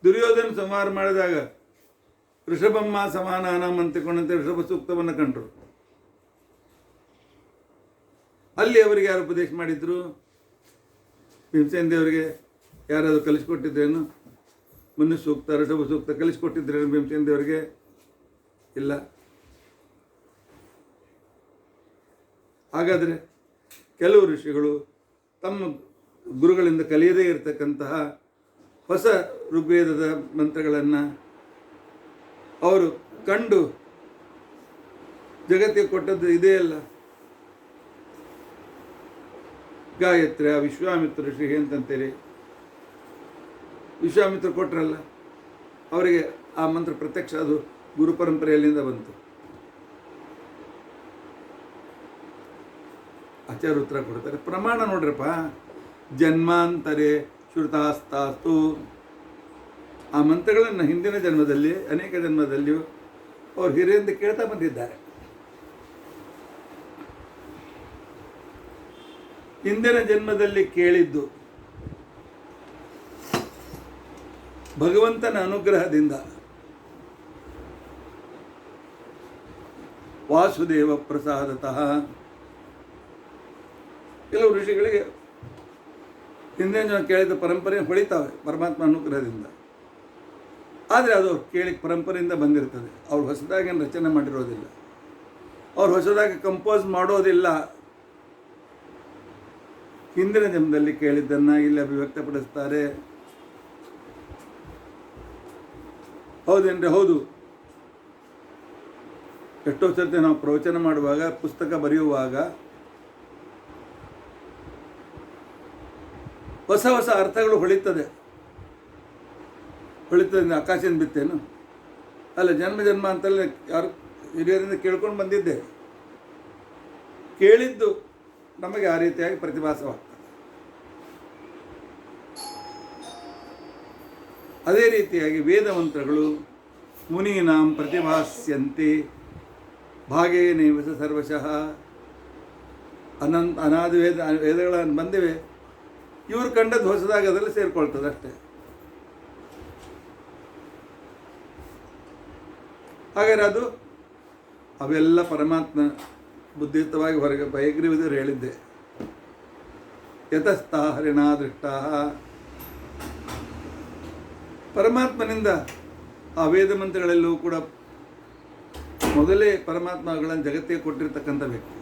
ದುರ್ಯೋಧನ ಸಂಹಾರ ಮಾಡಿದಾಗ ಋಷಭಮ್ಮ ಸಮಾನಾನಂ ಅಂತಕೊಂಡಂತೆ ಋಷಭ ಸೂಕ್ತವನ್ನು ಕಂಡ್ರು. ಅಲ್ಲಿ ಅವರಿಗೆ ಯಾರು ಉಪದೇಶ ಮಾಡಿದ್ರು? ಭೀಮಸೇನ ದೇವರಿಗೆ ಯಾರಾದರೂ ಕಲಿಸ್ಕೊಟ್ಟಿದ್ರೇನು? ಮನುಷ್ಯ ಸೂಕ್ತ, ಋಷಭ ಸೂಕ್ತ ಕಲಿಸ್ಕೊಟ್ಟಿದ್ರೇನು ಭೀಮಸೇನ ದೇವರಿಗೆ? ಇಲ್ಲ. ಹಾಗಾದರೆ ಕೆಲವು ಋಷಿಗಳು ತಮ್ಮ ಗುರುಗಳಿಂದ ಕಲಿಯದೇ ಇರತಕ್ಕಂತಹ ಹೊಸ ಋಗ್ವೇದದ ಮಂತ್ರಗಳನ್ನು ಅವರು ಕಂಡು ಜಗತ್ತಿಗೆ ಕೊಟ್ಟದ್ದು ಇದೇ ಅಲ್ಲ. ಗಾಯತ್ರಿ ವಿಶ್ವಾಮಿತ್ರ ಋಷಿ ಅಂತಂತೇಳಿ ವಿಶ್ವಾಮಿತ್ರ ಕೊಟ್ಟರಲ್ಲ, ಅವರಿಗೆ ಆ ಮಂತ್ರ ಪ್ರತ್ಯಕ್ಷ, ಅದು ಗುರು ಪರಂಪರೆಯಲ್ಲಿಂದ ಬಂತು. ಆಚಾರ್ಯ ಉತ್ತರ ಕೊಡ್ತಾರೆ. ಪ್ರಮಾಣ ನೋಡ್ರಪ್ಪ, ಜನ್ಮಾಂತರೇ ಶ್ರುತಾಸ್ತಾಸ್ತು. ಆ ಮಂತ್ರಗಳನ್ನು ಹಿಂದಿನ ಜನ್ಮದಲ್ಲಿ, ಅನೇಕ ಜನ್ಮದಲ್ಲಿಯೂ ಅವ್ರು ಹಿರಿಯಿಂದ ಕೇಳ್ತಾ ಬಂದಿದ್ದಾರೆ. ಹಿಂದಿನ ಜನ್ಮದಲ್ಲಿ ಕೇಳಿದ್ದು ಭಗವಂತನ ಅನುಗ್ರಹದಿಂದ ವಾಸುದೇವ ಪ್ರಸಾದತಃ. ಕೆಲವು ಋಷಿಗಳಿಗೆ ಹಿಂದಿನ ಜನ ಕೇಳಿದ ಪರಂಪರೆ ಹೊಳಿತಾವೆ ಪರಮಾತ್ಮ ಅನುಗ್ರಹದಿಂದ. ಆದರೆ ಅದು ಕೇಳಿ ಪರಂಪರೆಯಿಂದ ಬಂದಿರ್ತದೆ. ಅವ್ರು ಹೊಸದಾಗಿ ರಚನೆ ಮಾಡಿರೋದಿಲ್ಲ, ಅವ್ರು ಹೊಸದಾಗಿ ಕಂಪೋಸ್ ಮಾಡೋದಿಲ್ಲ. ಹಿಂದಿನ ಜನ್ಮದಲ್ಲಿ ಕೇಳಿದ್ದನ್ನು ಇಲ್ಲಿ ಅಭಿವ್ಯಕ್ತಪಡಿಸ್ತಾರೆ. ಹೌದೇನ್ರಿ? ಹೌದು. ಎಷ್ಟೋ ಸರ್ತಿ ನಾವು ಪ್ರವಚನ ಮಾಡುವಾಗ, ಪುಸ್ತಕ ಬರೆಯುವಾಗ ಹೊಸ ಹೊಸ ಅರ್ಥಗಳು ಹೊಳಿತದೆ. ಆಕಾಶದಿಂದ ಬಿತ್ತೇನು? ಅಲ್ಲ, ಜನ್ಮ ಜನ್ಮ ಅಂತಲೇ ಯಾರು ಹಿರಿಯರಿಂದ ಕೇಳ್ಕೊಂಡು ಬಂದಿದ್ದೆ. ಕೇಳಿದ್ದು ನಮಗೆ ಆ ರೀತಿಯಾಗಿ ಪ್ರತಿಭಾಸವಾಗ್ತದೆ. ಅದೇ ರೀತಿಯಾಗಿ ವೇದ ಮಂತ್ರಗಳು ಮುನೀನಾಂ ಪ್ರತಿಭಾಸ್ಯಂತೆ ಭಾಗೇನೇವ ಸರ್ವಶಃ. ಅನಾದಿ ವೇದಗಳನ್ನು ಬಂದಿವೆ, ಇವರು ಕಂಡದ್ದು ಹೊಸದಾಗಿ ಅದರಲ್ಲಿ ಸೇರಿಕೊಳ್ತದೆ ಅಷ್ಟೇ. ಹಾಗಾದರೆ ಅದು ಅವೆಲ್ಲ ಪರಮಾತ್ಮ ಬುದ್ಧಿಯುತವಾಗಿ ಹೊರಗೆ ಹಯಗ್ರೀವದೇವರು ಹೇಳಿದ್ದೆ. ಯತಸ್ಥಾ ಹರಿಣಾ ದೃಷ್ಟಾ, ಪರಮಾತ್ಮನಿಂದ ಆ ವೇದ ಮಂತ್ರಗಳೆಲ್ಲವೂ ಕೂಡ ಮೊದಲೇ ಪರಮಾತ್ಮಗಳನ್ನು ಜಗತ್ತಿಗೆ ಕೊಟ್ಟಿರ್ತಕ್ಕಂಥ ವ್ಯಕ್ತಿ.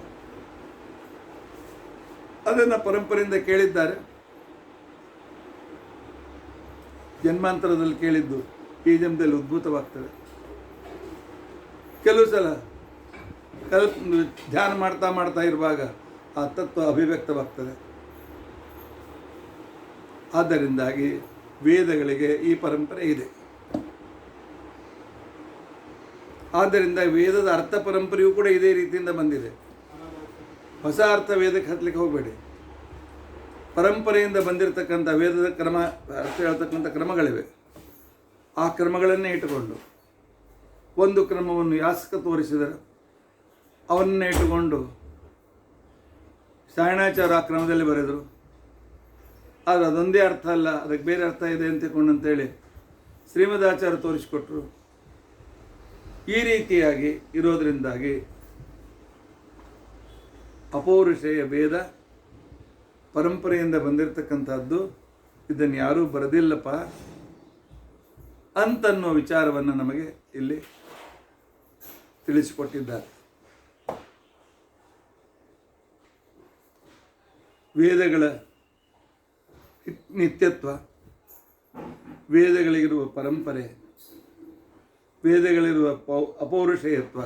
ಅದನ್ನು ಪರಂಪರೆಯಿಂದ ಕೇಳಿದ್ದಾರೆ. ಜನ್ಮಾಂತರದಲ್ಲಿ ಕೇಳಿದ್ದು ಈ ಜನ್ಮದಲ್ಲಿ ಉದ್ಭೂತವಾಗ್ತದೆ. ಕೆಲವು ಸಲ ಧ್ಯಾನ ಮಾಡ್ತಾ ಮಾಡ್ತಾ ಇರುವಾಗ ಆ ತತ್ವ ಅಭಿವ್ಯಕ್ತವಾಗ್ತದೆ. ಆದ್ದರಿಂದಾಗಿ ವೇದಗಳಿಗೆ ಈ ಪರಂಪರೆ ಇದೆ. ಆದ್ದರಿಂದ ವೇದದ ಅರ್ಥ ಪರಂಪರೆಯೂ ಕೂಡ ಇದೇ ರೀತಿಯಿಂದ ಬಂದಿದೆ. ಹೊಸ ಅರ್ಥ ವೇದಕ್ಕೆ ಹತ್ತಲಿಕ್ಕೆ ಹೋಗಬೇಡಿ. ಪರಂಪರೆಯಿಂದ ಬಂದಿರತಕ್ಕಂಥ ವೇದದ ಕ್ರಮ, ಅರ್ಥ ಹೇಳ್ತಕ್ಕಂಥ ಕ್ರಮಗಳಿವೆ. ಆ ಕ್ರಮಗಳನ್ನೇ ಇಟ್ಟುಕೊಂಡು ಒಂದು ಕ್ರಮವನ್ನು ಯಾಸ್ಕ ತೋರಿಸಿದರೆ ಅವನ್ನೇ ಇಟ್ಟುಕೊಂಡು ಸಾಯಣಾಚಾರ ಆ ಕ್ರಮದಲ್ಲಿ ಬರೆದರು. ಆದರೆ ಅದೊಂದೇ ಅರ್ಥ ಅಲ್ಲ, ಅದಕ್ಕೆ ಬೇರೆ ಅರ್ಥ ಇದೆ ಅಂತೇಳಿ ಶ್ರೀಮದಾಚಾರ್ಯ ತೋರಿಸಿಕೊಟ್ರು. ಈ ರೀತಿಯಾಗಿ ಇರೋದರಿಂದಾಗಿ ಅಪೌರುಷೇಯ ವೇದ ಪರಂಪರೆಯಿಂದ ಬಂದಿರತಕ್ಕಂಥದ್ದು, ಇದನ್ನು ಯಾರೂ ಬರೆದಿಲ್ಲಪ್ಪ ಅಂತನ್ನೋ ವಿಚಾರವನ್ನು ನಮಗೆ ಇಲ್ಲಿ ತಿಳಿಸಿಕೊಟ್ಟಿದ್ದಾರೆ. ವೇದಗಳ ನಿತ್ಯತ್ವ, ವೇದಗಳಿಗಿರುವ ಪರಂಪರೆ, ವೇದಗಳಿರುವ ಅಪೌರುಷೇಯತ್ವ,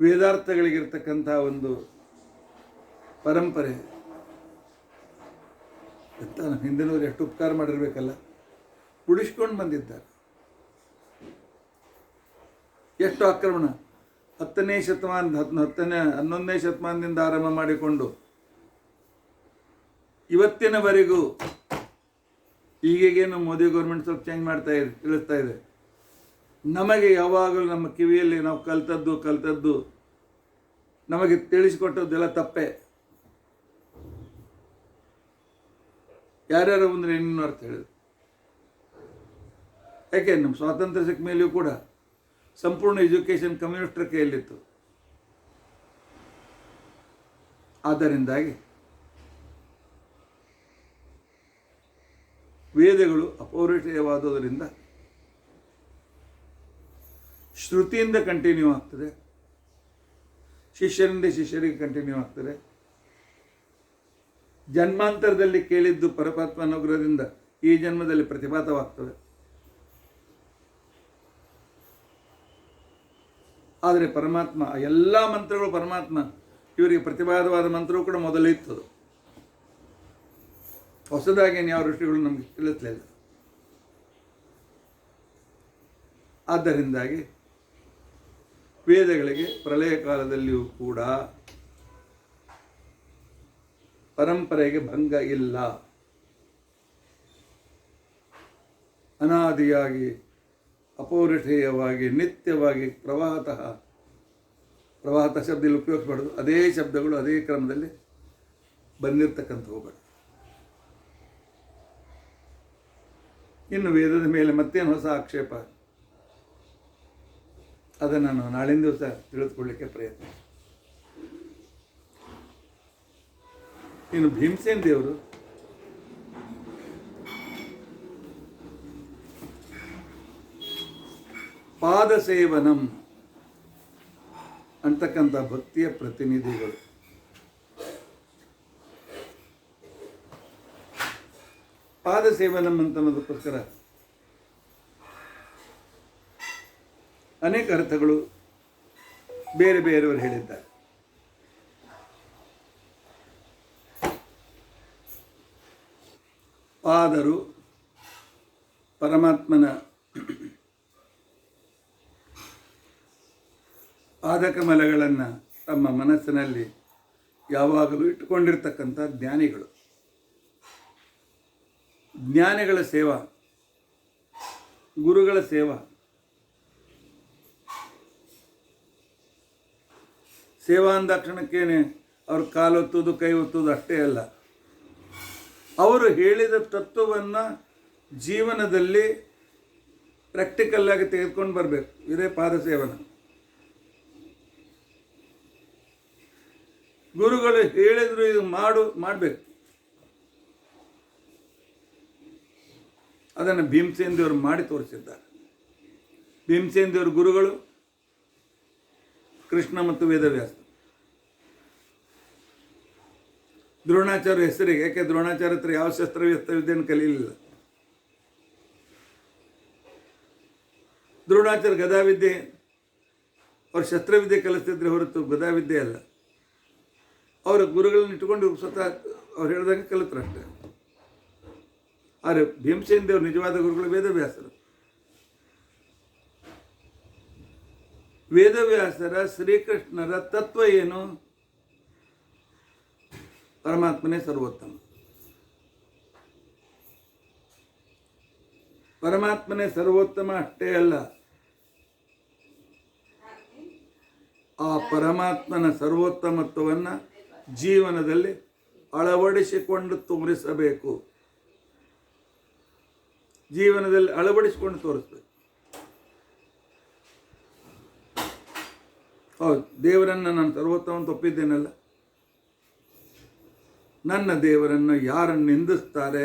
ವೇದಾರ್ಥಗಳಿಗಿರ್ತಕ್ಕಂಥ ಒಂದು ಪರಂಪರೆ ಅಂತ ಹಿಂದಿನವರು ಎಷ್ಟು ಉಪಕಾರ ಮಾಡಿರಬೇಕಲ್ಲ, ಉಳಿಸ್ಕೊಂಡು ಬಂದಿದ್ದಾರೆ. ಎಷ್ಟು ಆಕ್ರಮಣ, 10ನೇ ಶತಮಾನ 11ನೇ ಶತಮಾನದಿಂದ ಆರಂಭ ಮಾಡಿಕೊಂಡು ಇವತ್ತಿನವರೆಗೂ, ಈಗೇನು ಮೋದಿ ಗೌರ್ಮೆಂಟ್ ಸ್ವಲ್ಪ ಚೇಂಜ್ ಮಾಡ್ತಾ ಇದೆ, ತಿಳಿಸ್ತಾ ಇದೆ, ನಮಗೆ ಯಾವಾಗಲೂ ನಮ್ಮ ಕಿವಿಯಲ್ಲಿ ನಾವು ಕಲ್ತದ್ದು ನಮಗೆ ತಿಳಿಸಿಕೊಟ್ಟದ್ದೆಲ್ಲ ತಪ್ಪೆ. ಯಾರ್ಯಾರು ಅಂದರೆ ಇನ್ನೂ ಅರ್ಥ ಹೇಳಿದ್ರು. ಯಾಕೆ ನಮ್ಮ ಸ್ವಾತಂತ್ರ್ಯ ಸಿಕ್ಕ ಮೇಲೆಯೂ ಕೂಡ ಸಂಪೂರ್ಣ ಎಜುಕೇಷನ್ ಕಮ್ಯುನಿಸ್ಟರ ಕೈಯಲ್ಲಿತ್ತು. ಆದ್ದರಿಂದಾಗಿ ವೇದಗಳು ಅಪೌರುಷೇಯವಾದುದರಿಂದ ಶ್ರುತಿಯಿಂದ ಕಂಟಿನ್ಯೂ ಆಗ್ತದೆ, ಶಿಷ್ಯರಿಂದ ಶಿಷ್ಯರಿಗೆ ಕಂಟಿನ್ಯೂ ಆಗ್ತದೆ. ಜನ್ಮಾಂತರದಲ್ಲಿ ಕೇಳಿದ್ದು ಪರಮಾತ್ಮ ಅನುಗ್ರಹದಿಂದ ಈ ಜನ್ಮದಲ್ಲಿ ಪ್ರತಿಪಾತವಾಗ್ತದೆ. ಆದರೆ ಪರಮಾತ್ಮ ಎಲ್ಲ ಮಂತ್ರಗಳು ಪರಮಾತ್ಮ ಇವರಿಗೆ ಪ್ರತಿಪಾದವಾದ ಮಂತ್ರವೂ ಕೂಡ ಮೊದಲೇ ಇತ್ತದು. ಹೊಸದಾಗಿ ಯಾವ ಋಷಿಗಳು ನಮಗೆ ತಿಳಿಸಲಿಲ್ಲ. ಆದ್ದರಿಂದಾಗಿ ವೇದಗಳಿಗೆ ಪ್ರಳಯ ಕಾಲದಲ್ಲಿಯೂ ಕೂಡ ಪರಂಪರೆಗೆ ಭಂಗ ಇಲ್ಲ. ಅನಾದಿಯಾಗಿ ಅಪೌರುಷೇಯವಾಗಿ ನಿತ್ಯವಾಗಿ ಪ್ರವಾಹತಃ ಶಬ್ದದಲ್ಲಿ ಉಪಯೋಗಿಸಬಾರ್ದು. ಅದೇ ಶಬ್ದಗಳು ಅದೇ ಕ್ರಮದಲ್ಲಿ ಬಂದಿರತಕ್ಕಂಥವುಗಳು. ಇನ್ನು ವೇದದ ಮೇಲೆ ಮತ್ತೇನು ಹೊಸ ಆಕ್ಷೇಪ, ಅದನ್ನು ನಾನು ನಾಳಿನ ದಿವಸ ತಿಳಿದುಕೊಳ್ಳಿಕ್ಕೆ ಪ್ರಯತ್ನ. ಇನ್ನು ಭೀಮಸೇನ ದೇವರು ಪಾದಸೇವನಂ ಅಂತಕ್ಕಂಥ ಭಕ್ತಿಯ ಪ್ರತಿನಿಧಿಗಳು. ಪಾದಸೇವನಂ ಅಂತನ್ನೋದಕ್ಕೋಸ್ಕರ ಅನೇಕ ಅರ್ಥಗಳು ಬೇರೆ ಬೇರೆಯವರು ಹೇಳಿದ್ದಾರೆ. ಪಾದರು ಪರಮಾತ್ಮನ ಪಾದಕಮಲಗಳನ್ನು ತಮ್ಮ ಮನಸ್ಸಿನಲ್ಲಿ ಯಾವಾಗಲೂ ಇಟ್ಟುಕೊಂಡಿರ್ತಕ್ಕಂಥ ಜ್ಞಾನಿಗಳು. ಜ್ಞಾನಿಗಳ ಸೇವಾ ಗುರುಗಳ ಸೇವಾ. ಸೇವಾ ಅಂದಾಕ್ಷಣಕ್ಕೇನೆ ಅವ್ರ ಕಾಲೊತ್ತೋದು ಕೈ ಒತ್ತೋದು ಅಷ್ಟೇ ಅಲ್ಲ, ಅವರು ಹೇಳಿದ ತತ್ವವನ್ನು ಜೀವನದಲ್ಲಿ ಪ್ರಾಕ್ಟಿಕಲ್ಲಾಗಿ ತೆಗೆದುಕೊಂಡು ಬರಬೇಕು. ಇದೇ ಪಾದ ಸೇವನ. ಗುರುಗಳು ಹೇಳಿದ್ರು ಇದು ಮಾಡಬೇಕು. ಅದನ್ನು ಭೀಮಸೇನ ದೇವರು ಮಾಡಿ ತೋರಿಸಿದ್ದಾರೆ. ಭೀಮಸೇನ ದೇವರ ಗುರುಗಳು ಕೃಷ್ಣ ಮತ್ತು ವೇದವ್ಯಾಸ. ದ್ರೋಣಾಚಾರ್ಯ ಹೆಸರಿಗೆ, ಯಾಕೆ ದ್ರೋಣಾಚಾರ್ಯ ಹತ್ರ ಯಾವ ಶಸ್ತ್ರವಿದ್ಯೆಯನ್ನು ಕಲೀಲಿಲ್ಲ. ದ್ರೋಣಾಚಾರ್ಯ ಗದಾವಿದ್ಯೆ, ಅವ್ರು ಶಸ್ತ್ರವಿದ್ಯೆ ಕಲಿಸ್ತಿದ್ರೆ ಹೊರತು ಗದಾವಿದ್ಯೆ ಅಲ್ಲ. ಅವರ ಗುರುಗಳನ್ನ ಇಟ್ಟುಕೊಂಡು ಸ್ವತಃ ಅವ್ರು ಹೇಳಿದಂಗೆ ಕಲಿತರು ಅಷ್ಟೇ. ಆದರೆ ಭೀಮಸೇನ ದೇವರು ನಿಜವಾದ ಗುರುಗಳು ವೇದವ್ಯಾಸರು. ವೇದವ್ಯಾಸರ ಶ್ರೀಕೃಷ್ಣರ ತತ್ವ ಏನು? ಪರಮಾತ್ಮನೇ ಸರ್ವೋತ್ತಮ. ಪರಮಾತ್ಮನೇ ಸರ್ವೋತ್ತಮ ಅಷ್ಟೇ ಅಲ್ಲ, ಆ ಪರಮಾತ್ಮನ ಸರ್ವೋತ್ತಮತ್ವವನ್ನು ಜೀವನದಲ್ಲಿ ಅಳವಡಿಸಿಕೊಂಡು ತೋರಿಸಬೇಕು. ಜೀವನದಲ್ಲಿ ಅಳವಡಿಸಿಕೊಂಡು ತೋರಿಸ್ಬೇಕು. ಹೌದು, ದೇವರನ್ನು ನಾನು ಸರ್ವೋತ್ತಮ ಅಂತ ಒಪ್ಪಿದ್ದೇನಲ್ಲ. ನನ್ನ ದೇವರನ್ನು ಯಾರನ್ನು ನಿಂದಿಸ್ತಾರೆ,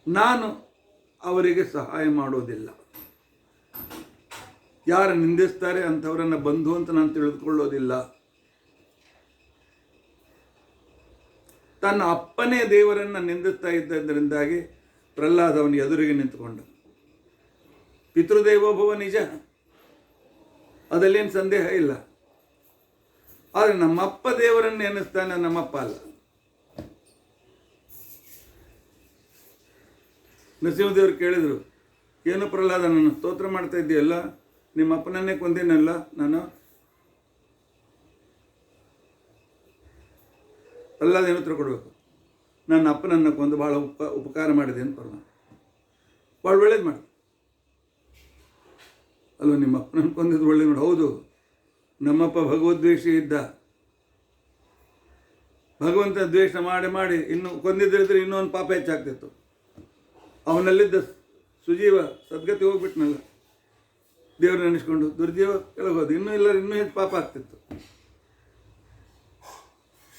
ನಾನು ಅವರಿಗೆ ಸಹಾಯ ಮಾಡೋದಿಲ್ಲ. ಯಾರು ನಿಂದಿಸ್ತಾರೆ ಅಂಥವರನ್ನು ಬಂಧು ಅಂತ ನಾನು ತಿಳಿದುಕೊಳ್ಳೋದಿಲ್ಲ. ತನ್ನ ಅಪ್ಪನೇ ದೇವರನ್ನು ನಿಂದಿಸ್ತಾ ಇದ್ದದರಿಂದಾಗಿ ಪ್ರಹ್ಲಾದ ಅವನ ಎದುರಿಗೆ ನಿಂತುಕೊಂಡ. ಪಿತೃದೇವೋಭವ ನಿಜ, ಅದಲ್ಲೇನು ಸಂದೇಹ ಇಲ್ಲ. ಆದರೆ ನಮ್ಮಪ್ಪ ದೇವರನ್ನು ಎನ್ನಿಸ್ತಾನೆ, ನಮ್ಮಪ್ಪ ಅಲ್ಲ. ನರಸಿಂಹದೇವರು ಕೇಳಿದರು, ಏನು ಪ್ರಹ್ಲಾದ, ನಾನು ಸ್ತೋತ್ರ ಮಾಡ್ತಾ ಇದ್ದೀಯಲ್ಲ, ನಿಮ್ಮ ಅಪ್ಪನನ್ನೇ ಕೊಂದೇನಲ್ಲ ನಾನು. ಪ್ರಹ್ಲಾದ ಏನು ಉತ್ತರ ಕೊಡಬೇಕು? ನನ್ನ ಅಪ್ಪನನ್ನು ಕೊಂದು ಭಾಳ ಉಪಕಾರ ಮಾಡಿದೆ ಅಂತ ಪರಮಾತ್ಮ. ಭಾಳ ಒಳ್ಳೇದು ಮಾಡಿ ಅಲ್ವ, ನಿಮ್ಮ ಅಪ್ಪನನ್ನು ಕೊಂದಿದ್ದು ಒಳ್ಳೇದು ಮಾಡಿ. ಹೌದು, ನಮ್ಮಪ್ಪ ಭಗವದ್ವೇಷಿ ಇದ್ದ. ಭಗವಂತ ದ್ವೇಷ ಮಾಡಿ ಮಾಡಿ ಇನ್ನು ಕೊಂದಿದ್ದಿದ್ರೆ ಇನ್ನೂ ಒಂದು ಪಾಪ ಹೆಚ್ಚಾಗ್ತಿತ್ತು. ಅವನಲ್ಲಿದ್ದ ಸುಜೀವ ಸದ್ಗತಿ ಹೋಗ್ಬಿಟ್ನಲ್ಲ, ದೇವ್ರು ನೆನೆಸ್ಕೊಂಡು ದುರ್ಜೀವ ಕೆಳಗೋದು, ಇನ್ನೂ ಇಲ್ಲ, ಇನ್ನೂ ಹೆಚ್ಚು ಪಾಪ ಆಗ್ತಿತ್ತು.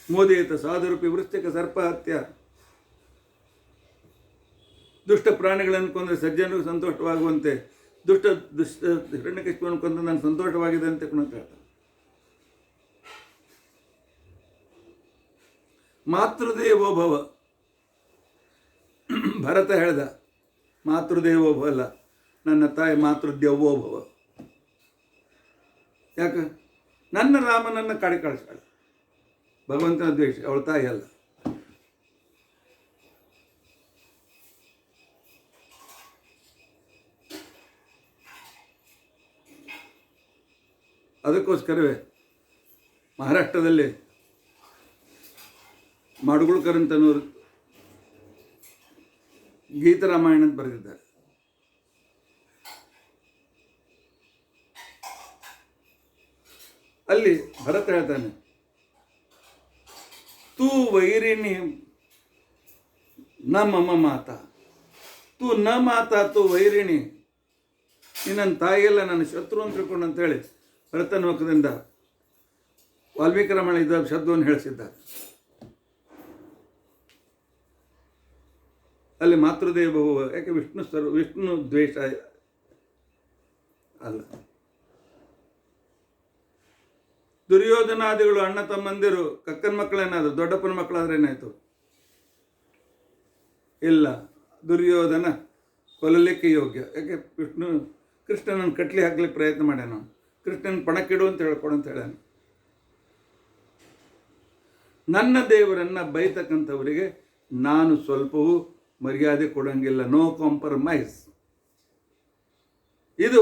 ಮೋದಿಯಿತ ಸಾಧುರೂಪಿ ವೃಶ್ಚಿಕ ಸರ್ಪ ಹತ್ಯ. ದುಷ್ಟ ಪ್ರಾಣಿಗಳನ್ನು ಕೊಂದರೆ ಸಜ್ಜನಿಗೂ ಸಂತೋಷವಾಗುವಂತೆ ದುಷ್ಟ ಹಿರಣ್ಯಕಶಿಪುವನ್ನು ಕೊಂದು ನಾನು ಸಂತೋಷವಾಗಿದೆ ಅಂತ ಹೇಳ್ತಾನೆ. ಮಾತೃದೇವೋಭವ. ಭರತ ಹೇಳ್ದ, ಮಾತೃದೇವೋಭವ ಅಲ್ಲ, ನನ್ನ ತಾಯಿ ಮಾತೃದೇವೋಭವ. ಯಾಕೆ? ನನ್ನ ರಾಮನನ್ನು ಕಾಡಿ ಕಳಿಸ್ತಾಳೆ. ಭಗವಂತನ ದ್ವೇಷ, ಅವಳ ತಾಯಿ ಅಲ್ಲ. ಅದಕ್ಕೋಸ್ಕರವೇ ಮಹಾರಾಷ್ಟ್ರದಲ್ಲಿ ಮಾಡುಗುಳ್ಕರ್ ಅಂತನವರು ಗೀತರಾಮಾಯಣ ಅಂತ ಬರೆದಿದ್ದಾರೆ. ಅಲ್ಲಿ ಭರತ ಹೇಳ್ತಾನೆ, ತೂ ವೈರಿಣಿ ನ ಮಮ ಮಾತಾ, ತೂ ನ ಮಾತಾ ತೂ ವೈರಿಣಿ, ನೀ ನನ್ನ ತಾಯಿಯೆಲ್ಲ ನನ್ನ ಶತ್ರು ಅಂತ ತಿಳ್ಕೊಂಡು ಅಂತೇಳಿ ಭರತನ ಮುಖದಿಂದ ವಾಲ್ಮೀಕಿ ರಾಮಾಯಣ ಇದ್ದ ಶಬ್ದವನ್ನು ಹೇಳಿಸಿದ್ದಾರೆ. ಅಲ್ಲಿ ಮಾತೃದೇವೋಭವ. ಯಾಕೆ? ವಿಷ್ಣು ದ್ವೇಷ ಅಲ್ಲ. ದುರ್ಯೋಧನಾದಿಗಳು ಅಣ್ಣ ತಮ್ಮಂದಿರು ಕಕ್ಕನ ಮಕ್ಕಳೇನಾದ್ರು, ದೊಡ್ಡಪ್ಪನ ಮಕ್ಕಳಾದ್ರೆ ಏನಾಯ್ತು? ಇಲ್ಲ, ದುರ್ಯೋಧನ ಕೊಲ್ಲಲಿಕ್ಕೆ ಯೋಗ್ಯ. ಯಾಕೆ? ಕೃಷ್ಣನನ್ನು ಕಟ್ಲಿ ಹಾಕ್ಲಿಕ್ಕೆ ಪ್ರಯತ್ನ ಮಾಡ್ಯಾನ. ಕೃಷ್ಣನ ಪಣಕ್ಕಿಡು ಅಂತ ಹೇಳ್ಕೊಡು ಅಂತ ಹೇಳ್ಯಾನ. ನನ್ನ ದೇವರನ್ನು ಬೈತಕ್ಕಂಥವರಿಗೆ ನಾನು ಸ್ವಲ್ಪವೂ ಮರ್ಯಾದೆ ಕೊಡೋಂಗಿಲ್ಲ. No compromise. ಇದು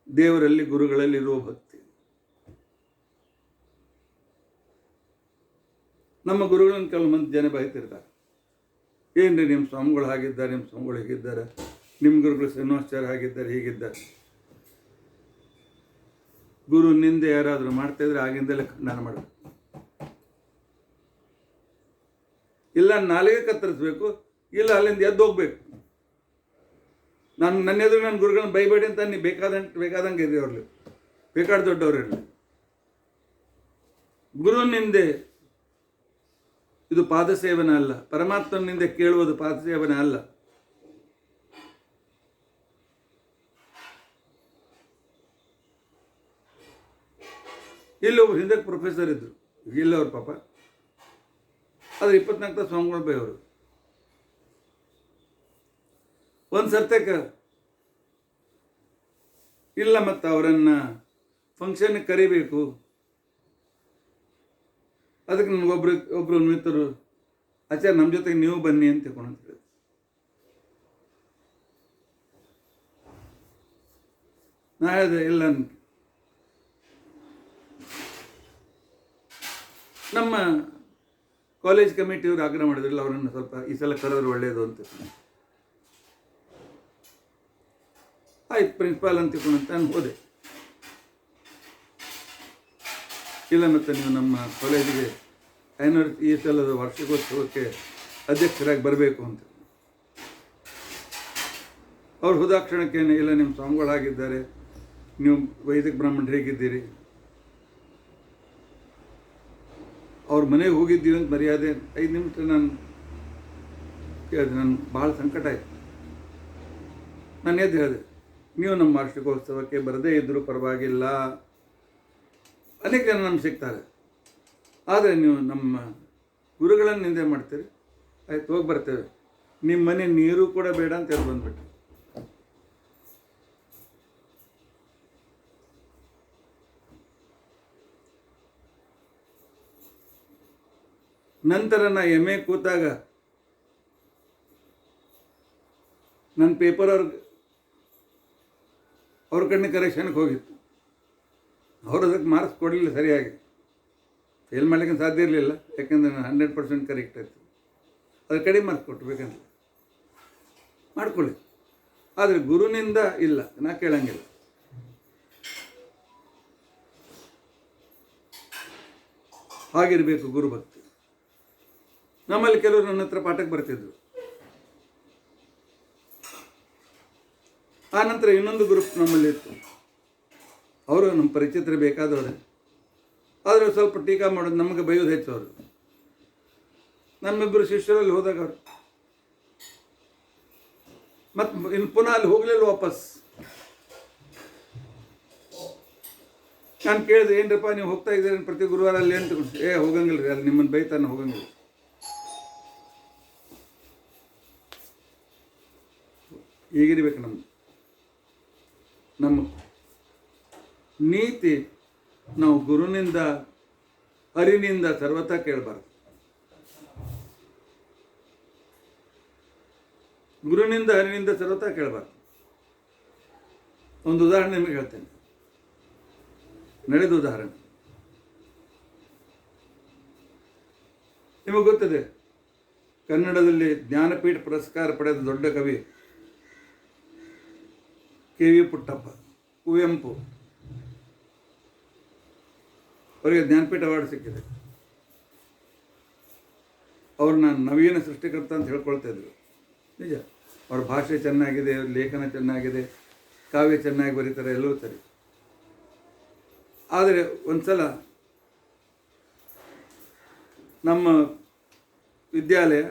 ದೇವರಲ್ಲಿ ಗುರುಗಳಲ್ಲಿರುವ ಭಕ್ತಿ. ನಮ್ಮ ಗುರುಗಳನ್ನು ಕೆಲವು ಮಂದಿ ಜನ ಬೈತಿರ್ತಾರೆ. ಏನು ರೀ ನಿಮ್ಮ ಸ್ವಾಮಿಗಳು ಹಾಗಿದ್ದಾರೆ, ನಿಮ್ಮ ಸ್ವಾಮಿಗಳು ಹೀಗಿದ್ದಾರೆ, ನಿಮ್ಮ ಗುರುಗಳು ಶ್ರೀನಿವಾಸಾಚಾರ್ಯ ಹಾಗಿದ್ದಾರೆ, ಹೀಗಿದ್ದಾರೆ. ಗುರು ನಿಂದೆ ಯಾರಾದರೂ ಮಾಡ್ತಾಯಿದ್ರೆ ಆಗಿಂದಲೇ ಖಂಡನ ಮಾಡಬೇಕು. ಇಲ್ಲ ನಾಲಿಗೆ ಕತ್ತರಿಸ್ಬೇಕು, ಇಲ್ಲ ಅಲ್ಲಿಂದ ಎದ್ದು ಹೋಗ್ಬೇಕು. ನನ್ನ ಎದುರು ನನ್ನ ಗುರುಗಳನ್ನ ಬೈಬೇಡಿ ಅಂತ ನೀವು ಬೇಕಾದಂಗೆ ಇರಿ, ಅವ್ರಲ್ಲಿ ಬೇಕಾದ ದೊಡ್ಡವ್ರಿರಲಿ. ಗುರುವಿನಿಂದೆ ಇದು ಪಾದಸೇವನ ಅಲ್ಲ, ಪರಮಾತ್ಮನಿಂದ ಕೇಳುವುದು ಪಾದಸೇವನ ಅಲ್ಲ. ಇಲ್ಲಿ ಒಬ್ರು ಹಿಂದಕ್ಕೆ ಪ್ರೊಫೆಸರ್ ಇದ್ರು, ಇಲ್ಲ ಅವ್ರ ಪಾಪ, ಆದರೆ 24 ತಾಸು ಸ್ವಾಮಿಗಳು ಬೈಯವರು. ಒಂದು ಸರ್ತಕ್ಕೆ ಇಲ್ಲ, ಮತ್ತು ಅವರನ್ನು ಫಂಕ್ಷನ್ಗೆ ಕರಿಬೇಕು, ಅದಕ್ಕೆ ನನಗೊಬ್ರು ಮಿತ್ರರು ಆಚಾರ್ಯ ನಮ್ಮ ಜೊತೆಗೆ ನೀವು ಬನ್ನಿ ಅಂತ ತಿಳ್ಕೊಂಡು ಹೇಳಿದ್ರು. ನಾ ಹೇಳಿದೆ ಇಲ್ಲ, ನಮ್ಮ ಕಾಲೇಜ್ ಕಮಿಟಿಯವರು ಆಗ್ರಹ ಮಾಡಿದ್ರಲ್ಲ, ಅವರನ್ನು ಸ್ವಲ್ಪ ಈ ಸಲ ಕರೆದ್ರೆ ಒಳ್ಳೆಯದು ಅಂತ. ಆಯ್ತು ಪ್ರಿನ್ಸಿಪಾಲ್ ಅಂತ ತಿಳ್ಕೊಂಡಂತ ನಾನು ಹೋದೆ. ಇಲ್ಲ ಮತ್ತು ನೀವು ನಮ್ಮ ಕಾಲೇಜಿಗೆ ಈ ಸಲದ ವಾರ್ಷಿಕೋತ್ಸವಕ್ಕೆ ಅಧ್ಯಕ್ಷರಾಗಿ ಬರಬೇಕು ಅಂತ. ಅವ್ರು ಹುದಾಕ್ಷಣಕ್ಕೇನೆ ಇಲ್ಲ ನಿಮ್ಮ ಸ್ವಾಮಿಗಳಾಗಿದ್ದಾರೆ, ನೀವು ವೈದಿಕ ಬ್ರಾಹ್ಮಣರು ಹೇಗಿದ್ದೀರಿ, ಅವ್ರ ಮನೆಗೆ ಹೋಗಿದ್ದೀವಿ ಅಂತ ಮರ್ಯಾದೆ 5 ನಿಮಿಷ ನಾನು ಕೇಳಿದೆ. ನನಗೆ ಭಾಳ ಸಂಕಟ ಆಯಿತು. ನಾನು ಎದ್ದು ಹೇಳಿದೆ, ನೀವು ನಮ್ಮ ವಾರ್ಷಿಕೋತ್ಸವಕ್ಕೆ ಬರದೇ ಇದ್ದರೂ ಪರವಾಗಿಲ್ಲ, ಅನೇಕ ಜನ ನಮ್ಗೆ ಸಿಗ್ತಾರೆ, ಆದರೆ ನೀವು ನಮ್ಮ ಗುರುಗಳನ್ನು ನಿಂದೆ ಮಾಡ್ತೀರಿ, ಆಯ್ತು ಹೋಗಿ ಬರ್ತೇವೆ, ನಿಮ್ಮ ಮನೆ ನೀರು ಕೂಡ ಬೇಡ ಅಂತ ಹೇಳಿ ಬಂದ್ಬಿಟ್ಟು. ನಂತರ ನಾ MA ಕೂತಾಗ ನನ್ನ ಪೇಪರ್ ಅವ್ರ ಕಡೆ ಕರೆಕ್ಷನ್ಗೆ ಹೋಗಿತ್ತು. ಅವರು ಅದಕ್ಕೆ ಮಾರ್ಕ್ಸ್ ಕೊಡಲಿಲ್ಲ ಸರಿಯಾಗಿ, ಫೇಲ್ ಮಾಡಲಿಕ್ಕೆ ಸಾಧ್ಯ ಇರಲಿಲ್ಲ, ಯಾಕೆಂದರೆ ನಾನು 100% ಕರೆಕ್ಟ್ ಆಯಿತು. ಅದ್ರ ಕಡಿಮೆ ಮಾರ್ಕ್ಸ್ ಕೊಟ್ಟು ಬೇಕಂತ ಮಾಡ್ಕೊಳ್ಳಿ, ಆದರೆ ಗುರುನಿಂದ ಇಲ್ಲ, ನಾ ಕೇಳಂಗಿಲ್ಲ. ಹಾಗಿರಬೇಕು ಗುರುಭಕ್ತಿ. ನಮ್ಮಲ್ಲಿ ಕೆಲವರು ನನ್ನ ಹತ್ರ ಪಾಠಕ್ಕೆ ಬರ್ತಿದ್ರು. ಆ ನಂತರ ಇನ್ನೊಂದು ಗ್ರೂಪ್ ನಮ್ಮಲ್ಲಿ ಇತ್ತು, ಅವರು ನಮ್ಮ ಪರಿಚಿತರು ಬೇಕಾದವರೇ, ಆದರೆ ಸ್ವಲ್ಪ ಟೀಕಾ ಮಾಡೋದು, ನಮಗೆ ಬೈಯೋದು ಹೆಚ್ಚು. ಅವರು ನಮ್ಮಿಬ್ಬರು ಶಿಷ್ಯರಲ್ಲಿ ಹೋದಾಗ ಅವರು ಮತ್ತು ಇನ್ನು ಪುನಃ ಅಲ್ಲಿ ಹೋಗಲಿಲ್ಲ ವಾಪಸ್. ನಾನು ಕೇಳಿದೆ, ಏನ್ರಪ್ಪ ನೀವು ಹೋಗ್ತಾ ಇದ್ದೀರಿ ಪ್ರತಿ ಗುರುವಾರ ಅಲ್ಲಿ ಅಂತ. ಹೋಗಂಗಿಲ್ಲ ರೀ, ಅಲ್ಲಿ ನಿಮ್ಮನ್ನು ಬೈತಾನೆ, ಹೋಗಂಗಿಲ್ಲ. ಹೀಗಿರ್ಬೇಕು ನಮ್ಮ ನೀತಿ. ನಾವು ಗುರುನಿಂದ ಹರಿನಿಂದ ಸರ್ವತಾ ಕೇಳಬಾರ್ದು. ಗುರುನಿಂದ ಹರಿನಿಂದ ಸರ್ವತಾ ಕೇಳಬಾರ್ದು. ಒಂದು ಉದಾಹರಣೆ ನಿಮಗೆ ಹೇಳ್ತೇನೆ, ನಡೆದ ಉದಾಹರಣೆ. ನಿಮಗೆ ಗೊತ್ತದೆ, ಕನ್ನಡದಲ್ಲಿ ಜ್ಞಾನಪೀಠ ಪುರಸ್ಕಾರ ಪಡೆದ ದೊಡ್ಡ ಕವಿ KV ಪುಟ್ಟಪ್ಪ, ಕುವೆಂಪು ಅವರಿಗೆ ಜ್ಞಾನಪೀಠ ಅವಾರ್ಡ್ ಸಿಕ್ಕಿದೆ. ಅವ್ರನ್ನ ನವೀನ ಸೃಷ್ಟಿಕರ್ತ ಅಂತ ಹೇಳ್ಕೊಳ್ತಾ ಇದ್ರು. ನಿಜ, ಅವ್ರ ಭಾಷೆ ಚೆನ್ನಾಗಿದೆ, ಲೇಖನ ಚೆನ್ನಾಗಿದೆ, ಕಾವ್ಯ ಚೆನ್ನಾಗಿ ಬರೀತಾರೆ, ಎಲ್ಲವೂ ಸರಿ. ಆದರೆ ಒಂದು ಸಲ ನಮ್ಮ ವಿದ್ಯಾಲಯ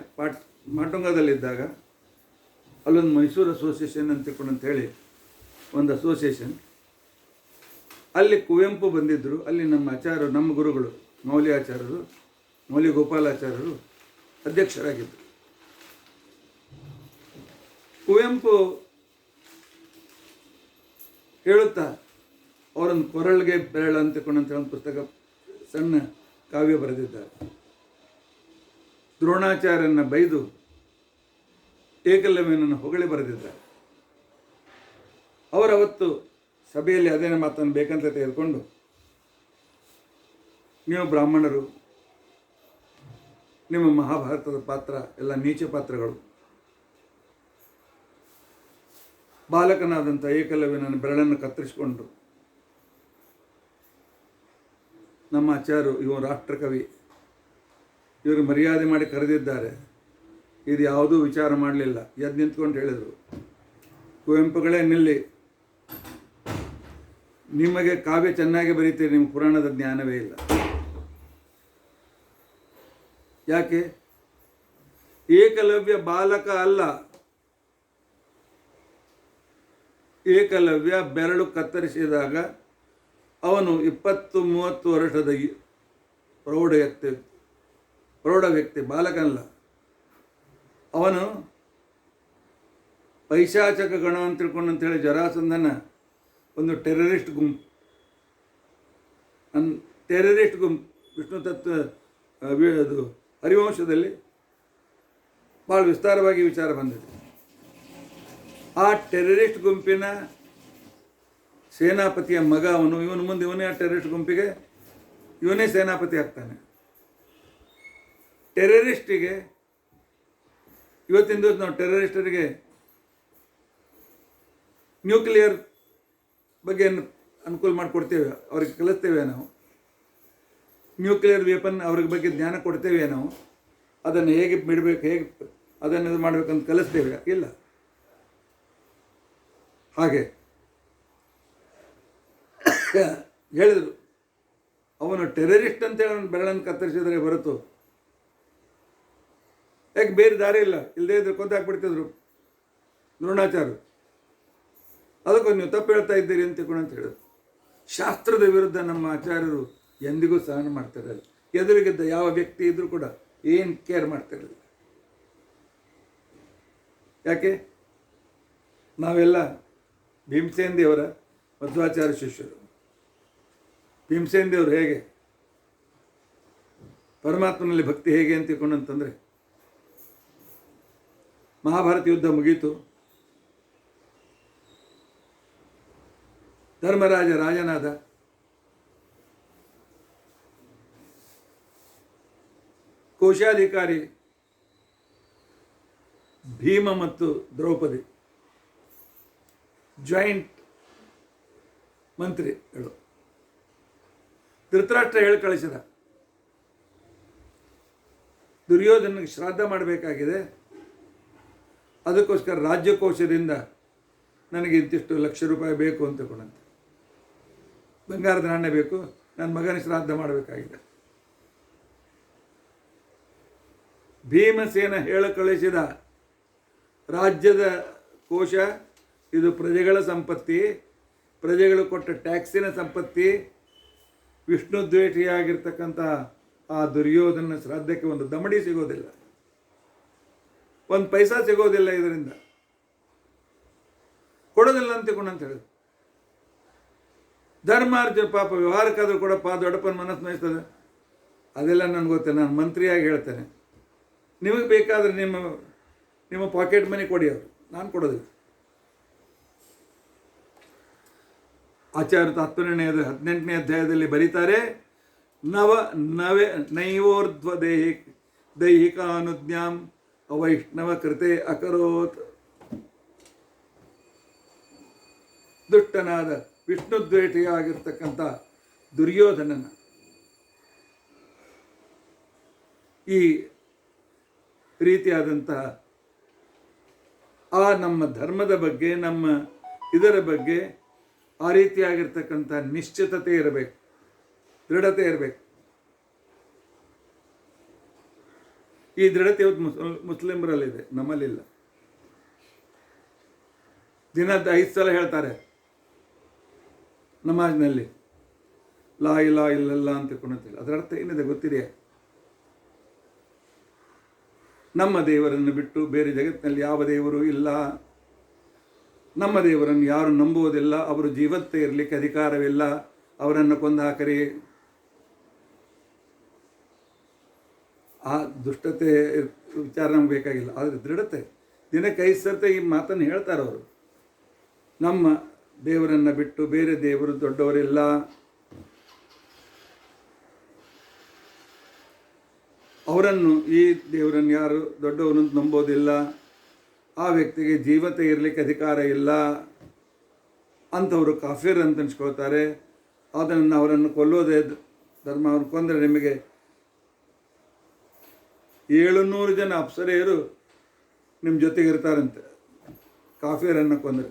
ಮಾಟುಂಗದಲ್ಲಿದ್ದಾಗ ಅಲ್ಲೊಂದು ಮೈಸೂರು ಅಸೋಸಿಯೇಷನ್ ಅಂತ ಹೇಳಿ ಒಂದು ಅಸೋಸಿಯೇಷನ್, ಅಲ್ಲಿ ಕುವೆಂಪು ಬಂದಿದ್ದರು. ಅಲ್ಲಿ ನಮ್ಮ ಆಚಾರ್ಯರು, ನಮ್ಮ ಗುರುಗಳು ಮೌಲ್ಯ ಆಚಾರ್ಯರು, ಮೌಲ್ಯ ಗೋಪಾಲಾಚಾರ್ಯರು ಅಧ್ಯಕ್ಷರಾಗಿದ್ದರು. ಕುವೆಂಪು ಹೇಳುತ್ತಾ ಅವರೊಂದು ಕೊರಳಿಗೆ ಬೆರಳು ಅಂತಕೊಂಡಂತ ಒಂದು ಪುಸ್ತಕ, ಸಣ್ಣ ಕಾವ್ಯ ಬರೆದಿದ್ದಾರೆ. ದ್ರೋಣಾಚಾರ್ಯನ ಬೈದು ಏಕಲವ್ಯನನ್ನು ಹೊಗಳಿ ಬರೆದಿದ್ದಾರೆ. ಅವರವತ್ತು ಸಭೆಯಲ್ಲಿ ಅದೇನೇ ಮಾತನ್ನು ಬೇಕಂತ ತೆಗೆದುಕೊಂಡು, ನೀವು ಬ್ರಾಹ್ಮಣರು, ನಿಮ್ಮ ಮಹಾಭಾರತದ ಪಾತ್ರ ಎಲ್ಲ ನೀಚ ಪಾತ್ರಗಳು. ಬಾಲಕನಾದಂಥ ಏಕಲವ್ಯನ ಬೆರಳನ್ನು ಕತ್ತರಿಸಿಕೊಂಡು ನಮ್ಮ ಆಚಾರ್ಯರು, ಇವರು ರಾಷ್ಟ್ರಕವಿ, ಇವರು ಮರ್ಯಾದೆ ಮಾಡಿ ಕರೆದಿದ್ದಾರೆ. ಇದು ಯಾವುದೂ ವಿಚಾರ ಮಾಡಲಿಲ್ಲ, ಎದ್ದು ನಿಂತ್ಕೊಂಡು ಹೇಳಿದರು, ಕುವೆಂಪುಗಳೇ ನಿಲ್ಲಿ, ನಿಮಗೆ ಕಾವ್ಯ ಚೆನ್ನಾಗಿ ಬರೀತೀರಿ, ನಿಮ್ಮ ಪುರಾಣದ ಜ್ಞಾನವೇ ಇಲ್ಲ. ಯಾಕೆ? ಏಕಲವ್ಯ ಬಾಲಕ ಅಲ್ಲ, ಏಕಲವ್ಯ ಬೆರಳು ಕತ್ತರಿಸಿದಾಗ ಅವನು 20-30 ವರ್ಷದ ಪ್ರೌಢ ವ್ಯಕ್ತಿ, ಬಾಲಕನಲ್ಲ. ಅವನು ಪೈಶಾಚಕ ಗಣ ಅಂತ ತಿಳ್ಕೊಂಡು ಅಂತೇಳಿ ಜರಾಸಂಧನ ಒಂದು ಟೆರರಿಸ್ಟ್ ಗುಂಪು ವಿಷ್ಣು ತತ್ವ ಅದು ಹರಿವಂಶದಲ್ಲಿ ಭಾಳ ವಿಸ್ತಾರವಾಗಿ ವಿಚಾರ ಬಂದಿದೆ. ಆ ಟೆರರಿಸ್ಟ್ ಗುಂಪಿನ ಸೇನಾಪತಿಯ ಮಗ ಅವನು. ಇವನು ಮುಂದೆ ಇವನೇ ಆ ಟೆರರಿಸ್ಟ್ ಗುಂಪಿಗೆ ಇವನೇ ಸೇನಾಪತಿ ಆಗ್ತಾನೆ. ಟೆರರಿಸ್ಟಿಗೆ ಇವತ್ತಿನ ದಿವಸ ನಾವು ಟೆರರಿಸ್ಟರಿಗೆ ನ್ಯೂಕ್ಲಿಯರ್ ಬಗ್ಗೆ ಅನುಕೂಲ ಮಾಡಿಕೊಡ್ತೇವೆ, ಅವ್ರಿಗೆ ಕಲಿಸ್ತೇವೆ ನಾವು. ನ್ಯೂಕ್ಲಿಯರ್ ವೆಪನ್ ಅವ್ರಿಗೆ ಬಗ್ಗೆ ಜ್ಞಾನ ಕೊಡ್ತೇವೆ ನಾವು. ಅದನ್ನು ಹೇಗೆ ಬಿಡಬೇಕು, ಹೇಗೆ ಅದನ್ನು ಇದು ಮಾಡಬೇಕಂತ ಕಲಿಸ್ತೇವೆ? ಇಲ್ಲ. ಹಾಗೆ ಹೇಳಿದರು, ಅವನು ಟೆರರಿಸ್ಟ್ ಅಂತೇಳಿ ಅವನು ಬೆರಳನ್ನು ಕತ್ತರಿಸಿದರೆ ಹೊರತು ಯಾಕೆ ಬೇರೆ ದಾರಿ ಇಲ್ಲ. ಇಲ್ಲದೇ ಇದ್ರೆ ಕೊಂದಾಕ್ಬಿಡ್ತಿದ್ರು ದ್ರೋಣಾಚಾರ್ಯರು. ಅದಕ್ಕೊಂದು ನೀವು ತಪ್ಪು ಹೇಳ್ತಾ ಇದ್ದೀರಿ ಅಂತ ಹೇಳಿದ್ರು. ಶಾಸ್ತ್ರದ ವಿರುದ್ಧ ನಮ್ಮ ಆಚಾರ್ಯರು ಎಂದಿಗೂ ಸಹನ ಮಾಡ್ತಿರಲಿಲ್ಲ. ಎದುರಿಗಿದ್ದ ಯಾವ ವ್ಯಕ್ತಿ ಇದ್ರೂ ಕೂಡ ಏನು ಕೇರ್ ಮಾಡ್ತಿರಲಿಲ್ಲ. ಯಾಕೆ? ನಾವೆಲ್ಲ ಭೀಮಸೇನ್ ದೇವರ ಮಧ್ವಾಚಾರ್ಯ ಶಿಷ್ಯರು. ಭೀಮಸೇನ್ ದೇವರು ಹೇಗೆ ಪರಮಾತ್ಮನಲ್ಲಿ ಭಕ್ತಿ ಹೇಗೆ ಅಂತ ತಿಳ್ಕೊಂಡು ಅಂತಂದರೆ, ಮಹಾಭಾರತ ಯುದ್ಧ ಮುಗೀತು, ಧರ್ಮರಾಜ ರಾಜನಾದ, ಕೋಶಾಧಿಕಾರಿ ಭೀಮ ಮತ್ತು ದ್ರೌಪದಿ ಜಾಯಿಂಟ್ ಮಂತ್ರಿಗಳು. ಧೃತರಾಷ್ಟ್ರ ಹೇಳಿ ಕಳಿಸಿದ, ದುರ್ಯೋಧನಿಗೆ ಶ್ರಾದ್ದ ಮಾಡಬೇಕಾಗಿದೆ, ಅದಕ್ಕೋಸ್ಕರ ರಾಜ್ಯಕೋಶದಿಂದ ನನಗೆ ಇಂತಿಷ್ಟು ಲಕ್ಷ ರೂಪಾಯಿ ಬೇಕು ಅಂತ ಕೊಡಂತೆ, ಬಂಗಾರದ ನಾಣ್ಯ ಬೇಕು, ನನ್ನ ಮಗನ ಶ್ರಾದ್ದ ಮಾಡಬೇಕಾಗಿದೆ. ಭೀಮಸೇನ ಹೇಳ ಕಳಿಸಿದ ರಾಜ್ಯದ ಕೋಶ ಇದು ಪ್ರಜೆಗಳ ಸಂಪತ್ತಿ, ಪ್ರಜೆಗಳು ಕೊಟ್ಟ ಟ್ಯಾಕ್ಸಿನ ಸಂಪತ್ತಿ. ವಿಷ್ಣು ದ್ವೇಷಿಯಾಗಿರ್ತಕ್ಕಂಥ ಆ ದುರ್ಯೋಧನ ಶ್ರಾದ್ದಕ್ಕೆ ಒಂದು ದಮಡಿ ಸಿಗೋದಿಲ್ಲ, ಒಂದು ಪೈಸಾ ಸಿಗೋದಿಲ್ಲ, ಇದರಿಂದ ಕೊಡೋದಿಲ್ಲ ಅಂತ ಹೇಳಿದ್ರು. ಧರ್ಮಾರ್ಜುನ ಪಾಪ ವ್ಯವಹಾರಕ್ಕಾದ್ರೂ ಕೊಡಪ್ಪ, ದೊಡ್ಡಪ್ಪನ ಮನಸ್ಸು ನೋಯಿಸ್ತದೆ, ಅದೆಲ್ಲ ನನಗೆ ಗೊತ್ತಿಲ್ಲ, ನಾನು ಮಂತ್ರಿಯಾಗಿ ಹೇಳ್ತೇನೆ, ನಿಮಗೆ ಬೇಕಾದರೆ ನಿಮ್ಮ ಪಾಕೆಟ್ ಮನಿ ಕೊಡಿ, ಅವರು ನಾನು ಕೊಡೋದಿಲ್ಲ. ಆಚಾರ್ಯ ತಾತ್ಪರ್ಯದ 18ನೇ ಅಧ್ಯಾಯದಲ್ಲಿ ಬರೀತಾರೆ, ನೈವೋರ್ಧ್ವ ದೈಹಿಕಾನುಜ್ಞಾಂ ಅವೈಷ್ಣವ ಕೃತೆ ಅಕರೋತ್. ದುಷ್ಟನಾದ ವಿಷ್ಣು ದ್ವೇಷಿಯಾಗಿರ್ತಕ್ಕಂಥ ದುರ್ಯೋಧನನ ಈ ರೀತಿಯಾದಂತಹ ಆ ನಮ್ಮ ಧರ್ಮದ ಬಗ್ಗೆ, ನಮ್ಮ ಇದರ ಬಗ್ಗೆ ಆ ರೀತಿಯಾಗಿರ್ತಕ್ಕಂಥ ನಿಶ್ಚಿತತೆ ಇರಬೇಕು, ದೃಢತೆ ಇರಬೇಕು. ಈ ದೃಢತೆ ಇವತ್ತು ಮುಸ್ಲಿಮರಲ್ಲಿದೆ, ನಮ್ಮಲ್ಲಿಲ್ಲ. ದಿನದ 5 ಸಲ ಹೇಳ್ತಾರೆ ನಮಾಜ್ನಲ್ಲಿ, ಲಾ ಇಲಾ ಇಲ್ಲಲ್ಲ ಅಂತ ತಿಳ್ಕೊಳ್ತಿಲ್ಲ. ಅದರ ಅರ್ಥ ಏನಿದೆ ಗೊತ್ತಿದೆಯಾ? ನಮ್ಮ ದೇವರನ್ನು ಬಿಟ್ಟು ಬೇರೆ ಜಗತ್ತಿನಲ್ಲಿ ಯಾವ ದೇವರು ಇಲ್ಲ, ನಮ್ಮ ದೇವರನ್ನು ಯಾರು ನಂಬುವುದಿಲ್ಲ, ಅವರು ಜೀವತ್ತೇ ಇರಲಿಕ್ಕೆ ಅಧಿಕಾರವಿಲ್ಲ, ಅವರನ್ನು ಕೊಂದು ಹಾಕರಿ. ಆ ದುಷ್ಟತೆ ವಿಚಾರ ನಮ್ಗೆ ಬೇಕಾಗಿಲ್ಲ, ಆದರೆ ದೃಢತೆ. ದಿನಕ್ಕೆ 5 ಸರ್ತಿ ಈ ಮಾತನ್ನು ಹೇಳ್ತಾರೆ ಅವರು. ನಮ್ಮ ದೇವರನ್ನು ಬಿಟ್ಟು ಬೇರೆ ದೇವರು ದೊಡ್ಡವರಿಲ್ಲ, ಅವರನ್ನು ಈ ದೇವರನ್ನು ಯಾರು ದೊಡ್ಡವನು ಅಂತ ನಂಬೋದಿಲ್ಲ, ಆ ವ್ಯಕ್ತಿಗೆ ಜೀವತೆ ಇರಲಿಕ್ಕೆ ಅಧಿಕಾರ ಇಲ್ಲ ಅಂಥವರು ಕಾಫಿರ್ ಅಂತ ಅನ್ಸ್ಕೊಳ್ತಾರೆ. ಅದನ್ನು ಅವರನ್ನು ಕೊಲ್ಲೋದೇ ಧರ್ಮ. ಅವ್ರು ಕೊಂದರೆ ನಿಮಗೆ 700 ಜನ ಅಪ್ಸರೆಯರು ನಿಮ್ಮ ಜೊತೆಗೆ ಇರ್ತಾರಂತೆ ಕಾಫಿರನ್ನು ಕೊಂದರೆ.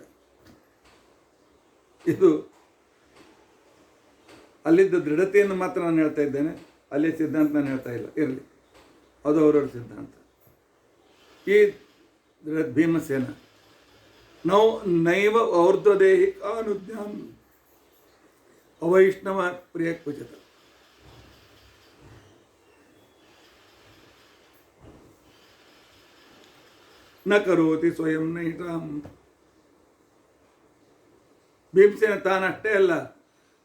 ಇದು ಅಲ್ಲಿದ್ದ ದೃಢತೆಯನ್ನು ಮಾತ್ರ ನಾನು ಹೇಳ್ತಾ ಇದ್ದೇನೆ, ಅಲ್ಲಿ ಸಿದ್ಧಾಂತ ನಾನು ಹೇಳ್ತಾ ಇಲ್ಲ. ಇರಲಿ, ಅದು ಅವರವ್ರ ಸಿದ್ಧಾಂತ. ಈ ಭೀಮಸೇನ ನೈವ ಔರ್ಧ್ವದೇಹಿಕಾನುಜ್ಞಾಂ ಅವೈಷ್ಣವ ಪ್ರಿಯ ಕ್ವಚಿತ. ನ ಕರೋತಿ ಸ್ವಯಂ ನೈಷಾಂ. ಭೀಮಸೇನ ತಾನಷ್ಟೇ ಅಲ್ಲ,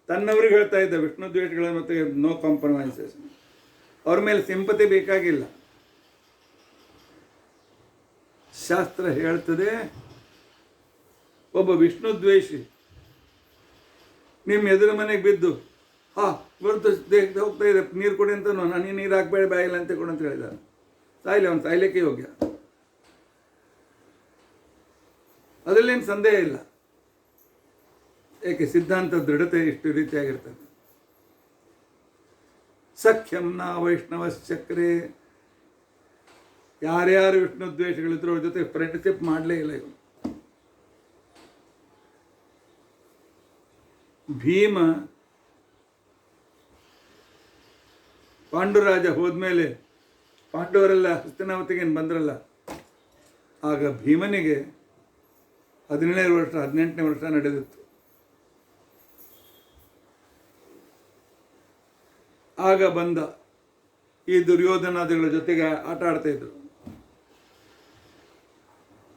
ತನ್ನವ್ರಿಗೆ ಹೇಳ್ತಾ ಇದ್ದ ವಿಷ್ಣು ದ್ವೇಷಗಳ ಮತ್ತು ನೋ ಕಾಂಪ್ರಮೈಸಸ್. ಅವ್ರ ಮೇಲೆ ಸಿಂಪತಿ ಬೇಕಾಗಿಲ್ಲ. ಶಾಸ್ತ್ರ ಹೇಳ್ತದೆ, ಒಬ್ಬ ವಿಷ್ಣು ದ್ವೇಷಿ ನಿಮ್ಮ ಎದುರು ಮನೆಗೆ ಬಿದ್ದು ಇವತ್ತು ದೇಹಕ್ಕೆ ಹೋಗ್ತಾ ಇದೆ, ನೀರು ಕೊಡಿ ಅಂತ, ನನಗೆ ನೀರು ಹಾಕ್ಬೇಡ ಬಾಯಿಲ್ಲ ಅಂತ ಕೊಡು ಅಂತ ಹೇಳಿದಾನೆ. ಸಾಯ್ಲಿ, ಅವನು ಸಾಯ್ಲಿಕ್ಕೆ ಯೋಗ್ಯ, ಅದರಲ್ಲೇನು ಸಂದೇಹ ಇಲ್ಲ. ಏಕೆ ಸಿದ್ಧಾಂತ ದೃಢತೆ ಇಷ್ಟು ರೀತಿಯಾಗಿರ್ತದೆ. ಸಖ್ಯಂನ ವೈಷ್ಣವ ಚಕ್ರೆ. ಯಾರ್ಯಾರು ವಿಷ್ಣು ದ್ವೇಷಗಳಿದ್ರು ಅವ್ರ ಜೊತೆ ಫ್ರೆಂಡ್ಶಿಪ್ ಮಾಡಲೇ ಇಲ್ಲ ಇವನು. ಭೀಮ ಪಾಂಡುರಾಜ ಹೋದ್ಮೇಲೆ ಪಾಂಡವರೆಲ್ಲ ಹಸ್ತಿನಾವತಿಗೆ ಬಂದ್ರಲ್ಲ, ಆಗ ಭೀಮನಿಗೆ 17ನೇ ವರ್ಷ 18ನೇ ವರ್ಷ ನಡೆದಿತ್ತು. ಆಗ ಬಂದ ಈ ದುರ್ಯೋಧನಾದಿಗಳ ಜೊತೆಗೆ ಆಟ ಆಡ್ತಾ ಇದ್ರು.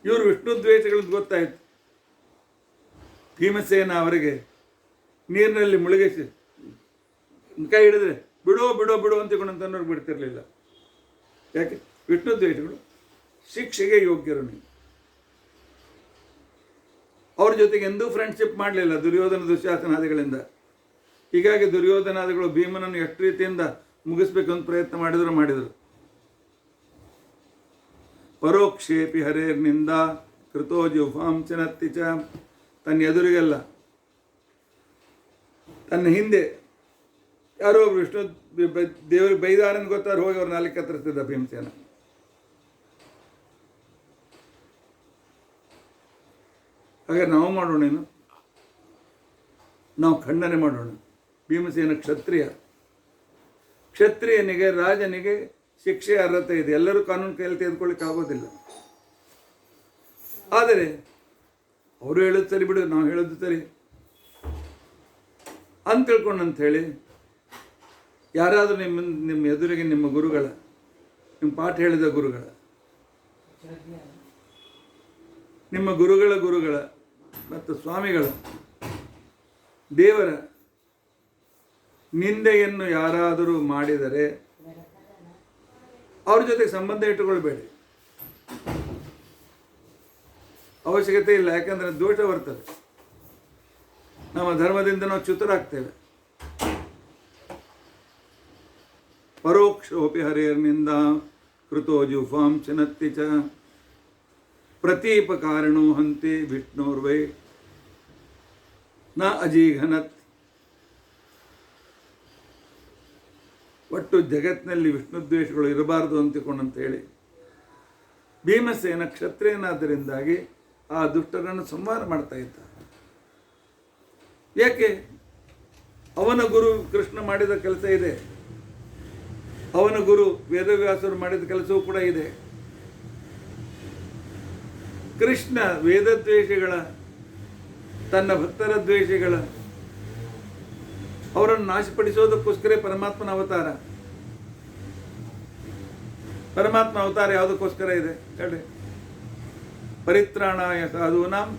ಇವರು ವಿಷ್ಣು ದ್ವೇಷಗಳದ್ದು ಗೊತ್ತಾಯಿತು. ಭೀಮಸೇನ ಅವರಿಗೆ ನೀರಿನಲ್ಲಿ ಮುಳುಗಿಸಿ ಕೈ ಹಿಡಿದ್ರೆ ಬಿಡೋ ಬಿಡೋ ಬಿಡೋ ಅಂತಕೊಂಡಂತವ್ರಿಗೆ ಬಿಡ್ತಿರ್ಲಿಲ್ಲ. ಯಾಕೆ? ವಿಷ್ಣು ದ್ವೇಷಗಳು ಶಿಕ್ಷೆಗೆ ಯೋಗ್ಯರು. ನೀವು ಅವ್ರ ಜೊತೆಗೆ ಎಂದೂ ಫ್ರೆಂಡ್ಶಿಪ್ ಮಾಡಲಿಲ್ಲ ದುರ್ಯೋಧನ ದುಶ್ಯಾಸನಾದಿಗಳಿಂದ. ಹೀಗಾಗಿ ದುರ್ಯೋಧನಾದಿಗಳು ಭೀಮನನ್ನು ಎಷ್ಟು ರೀತಿಯಿಂದ ಮುಗಿಸ್ಬೇಕಂತ ಪ್ರಯತ್ನ ಮಾಡಿದರು. ಪರೋಕ್ಷೇಪಿ ಹರೇರ್ನಿಂದ ಕೃತೋ ಜುಫಾಂ ಚನತ್ತಿ ಚ. ತನ್ನ ಎದುರಿಗೆಲ್ಲ, ತನ್ನ ಹಿಂದೆ ಯಾರೋ ವಿಷ್ಣು ದೇವರಿಗೆ ಬೈದಾರನ್ನು ಗೊತ್ತಾರು ಹೋಗಿ ಅವ್ರ ನಾಲ್ಕು ಕತ್ತರಿಸ್ತಿದ್ದ ಭೀಮಸೇನ. ಹಾಗೆ ನಾವು ಮಾಡೋಣ, ನಾವು ಖಂಡನೆ ಮಾಡೋಣ. ಭೀಮಸೇನ ಕ್ಷತ್ರಿಯನಿಗೆ ರಾಜನಿಗೆ ಶಿಕ್ಷೆ ಅರ್ಹತೆ ಇದೆ. ಎಲ್ಲರೂ ಕಾನೂನು ಕೈಯಲ್ಲಿ ತೆಗೆದುಕೊಳ್ಳಿಕ್ಕೆ ಆಗೋದಿಲ್ಲ. ಆದರೆ ಅವರು ಹೇಳೋದು ಸರಿ ಬಿಡು, ನಾವು ಹೇಳೋದು ಸರಿ ಅಂತ ತಿಳ್ಕೊಂಡಂತ ಹೇಳಿ ಯಾರಾದರೂ ನಿಮ್ಮ ಎದುರಿಗೆ ನಿಮ್ಮ ಗುರುಗಳ, ನಿಮ್ಮ ಪಾಠ ಹೇಳಿದ ಗುರುಗಳ, ನಿಮ್ಮ ಗುರುಗಳ ಮತ್ತು ಸ್ವಾಮಿಗಳ, ದೇವರ ನಿಂದೆಯನ್ನು ಯಾರಾದರೂ ಮಾಡಿದರೆ ಅವ್ರ ಜೊತೆ ಸಂಬಂಧ ಇಟ್ಟುಕೊಳ್ಬೇಡಿ. ಅವಶ್ಯಕತೆ ಇಲ್ಲ. ಯಾಕಂದರೆ ದೋಷ ಬರ್ತದೆ. ನಮ್ಮ ಧರ್ಮದಿಂದ ನಾವು ಚ್ಯುತರಾಗ್ತೇವೆ. ಪರೋಕ್ಷೋಪಿ ಹರೇರ್ನಿಂದ ಕೃತೋ ಜುಫಾಂ ಚನತ್ತಿ ಚ. ಪ್ರತೀಪಕಾರಣೋ ಹಂತೆ ವಿಷ್ಣೋರ್ವೈ ನ ಅಜೀಘನತ್. ಒಟ್ಟು ಜಗತ್ತಿನಲ್ಲಿ ವಿಷ್ಣು ದ್ವೇಷಗಳು ಇರಬಾರದು ಅಂತೇಳಿ ಭೀಮಸೇನ ಕ್ಷತ್ರಿಯನಾದ್ದರಿಂದಾಗಿ ಆ ದುಷ್ಟರನ್ನು ಸಂಹಾರ ಮಾಡ್ತಾ ಇದ್ದ. ಯಾಕೆ? ಅವನ ಗುರು ಕೃಷ್ಣ ಮಾಡಿದ ಕೆಲಸ ಇದೆ, ಅವನ ಗುರು ವೇದವ್ಯಾಸರು ಮಾಡಿದ ಕೆಲಸವೂ ಕೂಡ ಇದೆ. ಕೃಷ್ಣ ವೇದದ್ವೇಷಿಗಳ, ತನ್ನ ಭಕ್ತರ ದ್ವೇಷಿಗಳ ಅವರನ್ನು ನಾಶಪಡಿಸೋದಕ್ಕೋಸ್ಕರ ಪರಮಾತ್ಮನ ಅವತಾರ. ಪರಮಾತ್ಮ ಅವತಾರ ಯಾವುದಕ್ಕೋಸ್ಕರ ಇದೆ ಕಡೆ? ಪರಿತ್ರಾಣಾಯ ಸಾಧೂನಾಂ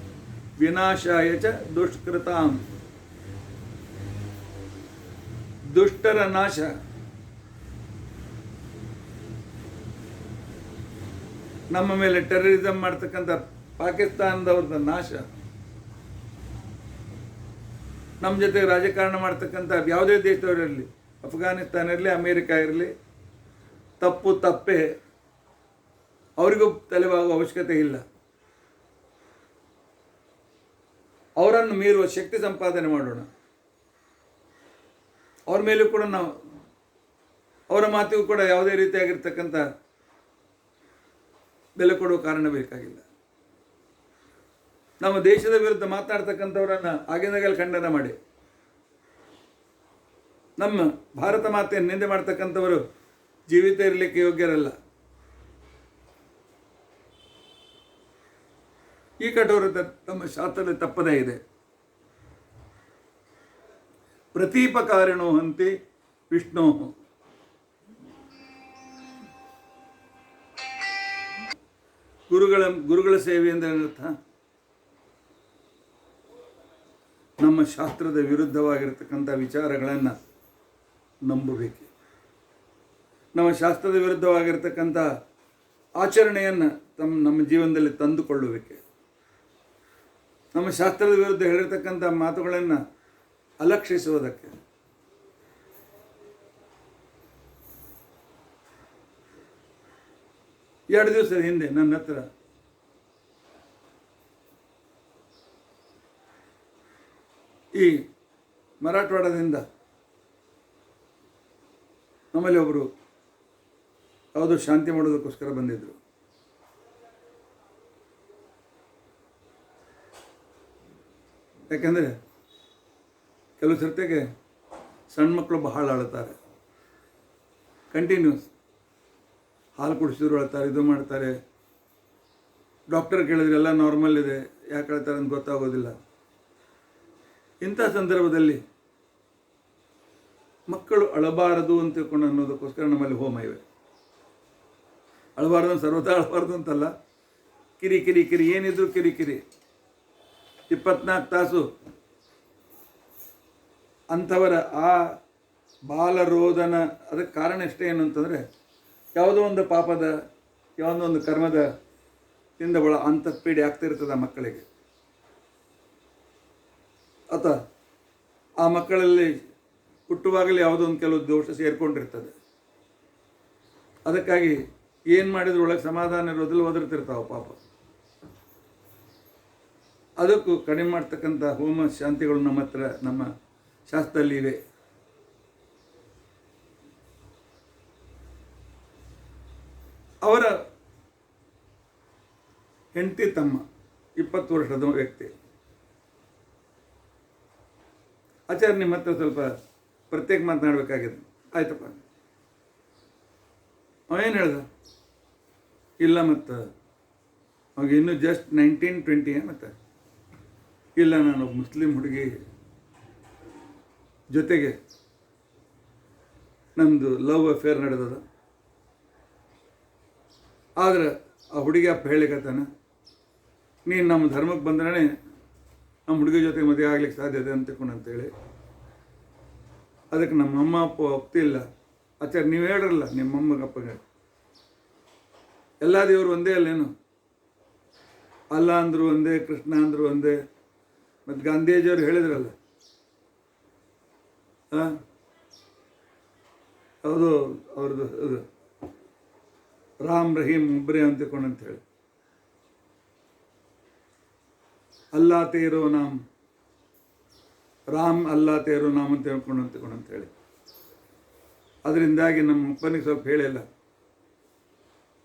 ವಿನಾಶಾಯ ಚ ದುಷ್ಕೃತಾಂ. ದುಷ್ಟರ ನಾಶ. ನಮ್ಮ ಮೇಲೆ ಟೆರರಿಸಂ ಮಾಡ್ತಕ್ಕಂಥ ಪಾಕಿಸ್ತಾನದವ್ರದ್ದು ನಾಶ, ನಮ್ಮ ಜೊತೆ ರಾಜಕಾರಣ ಮಾಡ್ತಕ್ಕಂಥ ಯಾವುದೇ ದೇಶದವರಿರಲಿ, ಅಫ್ಘಾನಿಸ್ತಾನ ಇರಲಿ, ಅಮೇರಿಕಾ ಇರಲಿ, ತಪ್ಪು ತಪ್ಪೇ, ಅವರಿಗೂ ತಲೆಬಾಗುವ ಅವಶ್ಯಕತೆ ಇಲ್ಲ. ಅವರನ್ನು ಮೀರುವ ಶಕ್ತಿ ಸಂಪಾದನೆ ಮಾಡೋಣ. ಅವ್ರ ಮೇಲೂ ಕೂಡ ನಾವು, ಅವರ ಮಾತಿಗೂ ಕೂಡ ಯಾವುದೇ ರೀತಿಯಾಗಿರ್ತಕ್ಕಂಥ ಬೆಲೆ ಕೊಡುವ ಕಾರಣ ಬೇಕಾಗಿಲ್ಲ. ನಮ್ಮ ದೇಶದ ವಿರುದ್ಧ ಮಾತನಾಡ್ತಕ್ಕಂಥವರನ್ನು ಆಗಿಂದಾಗಲೇ ಖಂಡನ ಮಾಡಿ, ನಮ್ಮ ಭಾರತ ಮಾತೆಯನ್ನು ನಿಂದೆ ಮಾಡ್ತಕ್ಕಂಥವರು ಜೀವಿತ ಇರಲಿಕ್ಕೆ ಯೋಗ್ಯರಲ್ಲ. ಈ ಕಠೋರತೆ ನಮ್ಮ ಶಾಸ್ತ್ರದಲ್ಲಿ ತಪ್ಪದೇ ಇದೆ. ಪ್ರತೀಪಕಾರಿಣೋ ಹಂತಿ ವಿಷ್ಣೋ. ಗುರುಗಳ ಸೇವೆ ಅಂದರೆ ಅರ್ಥ ನಮ್ಮ ಶಾಸ್ತ್ರದ ವಿರುದ್ಧವಾಗಿರತಕ್ಕಂಥ ವಿಚಾರಗಳನ್ನು ನಂಬಬೇಕು. ನಮ್ಮ ಶಾಸ್ತ್ರದ ವಿರುದ್ಧವಾಗಿರ್ತಕ್ಕಂಥ ಆಚರಣೆಯನ್ನು ನಮ್ಮ ಜೀವನದಲ್ಲಿ ತಂದುಕೊಳ್ಳಬೇಕು. ನಮ್ಮ ಶಾಸ್ತ್ರದ ವಿರುದ್ಧ ಹೇಳಿರ್ತಕ್ಕಂಥ ಮಾತುಗಳನ್ನು ಅಲಕ್ಷಿಸುವುದಕ್ಕೆ. ಎರಡು ದಿವಸದ ಹಿಂದೆ ನನ್ನ ಹತ್ರ ಈ ಮರಾಠವಾಡದಿಂದ ನಮ್ಮಲ್ಲಿ ಒಬ್ಬರು ಯಾವುದೋ ಶಾಂತಿ ಮಾಡೋದಕ್ಕೋಸ್ಕರ ಬಂದಿದ್ದರು. ಯಾಕೆಂದರೆ ಕೆಲವು ಸರ್ತಿಗೆ ಸಣ್ಣ ಮಕ್ಕಳು ಬಹಳ ಅಳ್ತಾರೆ, ಕಂಟಿನ್ಯೂಸ್ ಹಾಲು ಕುಡಿಸಿದ್ರು ಅಳ್ತಾರೆ, ಇದು ಮಾಡ್ತಾರೆ. ಡಾಕ್ಟರ್ ಕೇಳಿದ್ರೆ ಎಲ್ಲ ನಾರ್ಮಲ್ ಇದೆ, ಯಾಕೆ ಅಳ್ತಾರೆ ಅಂತ ಗೊತ್ತಾಗೋದಿಲ್ಲ. ಇಂಥ ಸಂದರ್ಭದಲ್ಲಿ ಮಕ್ಕಳು ಅಳಬಾರದು ಅಂತ ತಿಳ್ಕೊಂಡು ಅನ್ನೋದಕ್ಕೋಸ್ಕರ ನಮ್ಮಲ್ಲಿ ಹೋಮ ಇವೆ. ಅಳಬಾರ್ದು ಸರ್ವತಾ ಅಳಬಾರ್ದು ಅಂತಲ್ಲ, ಕಿರಿ ಕಿರಿ ಕಿರಿ ಏನಿದ್ರು ಕಿರಿ ಕಿರಿ 24 ತಾಸು ಅಂಥವರ ಆ ಬಾಲರೋಧನ. ಅದಕ್ಕೆ ಕಾರಣ ಇಷ್ಟೇ ಏನು ಅಂತಂದರೆ, ಯಾವುದೋ ಒಂದು ಪಾಪದ, ಯಾವುದೋ ಒಂದು ಕರ್ಮದ ಇಂದ ಬಹಳ ಅಂತಃಪೀಡೆ ಆಗ್ತಿರ್ತದೆ ಆ ಮಕ್ಕಳಿಗೆ. ಅಥವಾ ಆ ಮಕ್ಕಳಲ್ಲಿ ಹುಟ್ಟುವಾಗಲೇ ಯಾವುದೋ ಒಂದು ಕೆಲವು ದೋಷ ಸೇರಿಕೊಂಡಿರ್ತದೆ. ಅದಕ್ಕಾಗಿ ಏನು ಮಾಡಿದ್ರು ಒಳಗೆ ಸಮಾಧಾನ ಇರೋದಿಲ್ಲ, ಒದರ್ತಿರ್ತಾವೆ ಪಾಪ. ಅದಕ್ಕೂ ಕಡಿಮೆ ಮಾಡ್ತಕ್ಕಂಥ ಹೋಮ ಶಾಂತಿಗಳು ನಮ್ಮ ಹತ್ರ, ನಮ್ಮ ಶಾಸ್ತ್ರದಲ್ಲಿ ಇವೆ. ಅವರ ಹೆಂಡತಿ ತಮ್ಮ 20 ವರ್ಷದ ವ್ಯಕ್ತಿ. ಆಚಾರ್ಯ ನಿಮ್ಮ ಹತ್ರ ಸ್ವಲ್ಪ ಪ್ರತ್ಯೇಕ ಮಾತನಾಡಬೇಕಾಗಿದೆ. ಆಯ್ತಪ್ಪ. ಅವೇನು ಹೇಳ್ದ? ಇಲ್ಲ, ಮತ್ತು ಅವಾಗ ಇನ್ನೂ ಜಸ್ಟ್ 19-20 ಮತ್ತು ಇಲ್ಲ, ನಾನು ಮುಸ್ಲಿಂ ಹುಡುಗಿ ಜೊತೆಗೆ ನಮ್ಮದು ಲವ್ ಅಫೇರ್ ನಡೆದದ. ಆದರೆ ಆ ಹುಡುಗಿ ಅಪ್ಪ ಹೇಳಿಕತ್ತಾನ, ನೀನು ನಮ್ಮ ಧರ್ಮಕ್ಕೆ ಬಂದ್ರೆ ನಮ್ಮ ಹುಡುಗಿ ಜೊತೆಗೆ ಮದುವೆ ಆಗ್ಲಿಕ್ಕೆ ಸಾಧ್ಯತೆ ಅಂತ ತಿಳ್ಕೊಂಡಂತೇಳಿ. ಅದಕ್ಕೆ ನಮ್ಮ ಅಮ್ಮ ಅಪ್ಪ ಒಪ್ತಿಲ್ಲ. ಆಚಾರ್ಯ ನೀವು ಹೇಳ್ರಲ್ಲ ನಿಮ್ಮ ಅಮ್ಮಗಪ್ಪಗೆ, ಎಲ್ಲ ದೇವರು ಒಂದೇ ಅಲ್ಲೇನು? ಅಲ್ಲ ಅಂದರು ಒಂದೇ, ಕೃಷ್ಣ ಅಂದರು ಒಂದೇ, ಮತ್ತು ಗಾಂಧೀಜಿಯವರು ಹೇಳಿದ್ರಲ್ಲ, ಹೌದು ಅವ್ರದ್ದು ಅದು ರಾಮ್ ರಹೀಮ್ ಒಬ್ಬರೇ ಅಂತ ಹೇಳಿ, ಅಲ್ಲಾ ತೇರೋ ನಾಮ್, ರಾಮ್ ಅಲ್ಲಾ ತೇರೋ ನಾಮ್ ಅಂತ ಹೇಳಿ. ಅದರಿಂದಾಗಿ ನಮ್ಮ ಅಪ್ಪನಿಗೆ ಸ್ವಲ್ಪ ಹೇಳಿಲ್ಲ.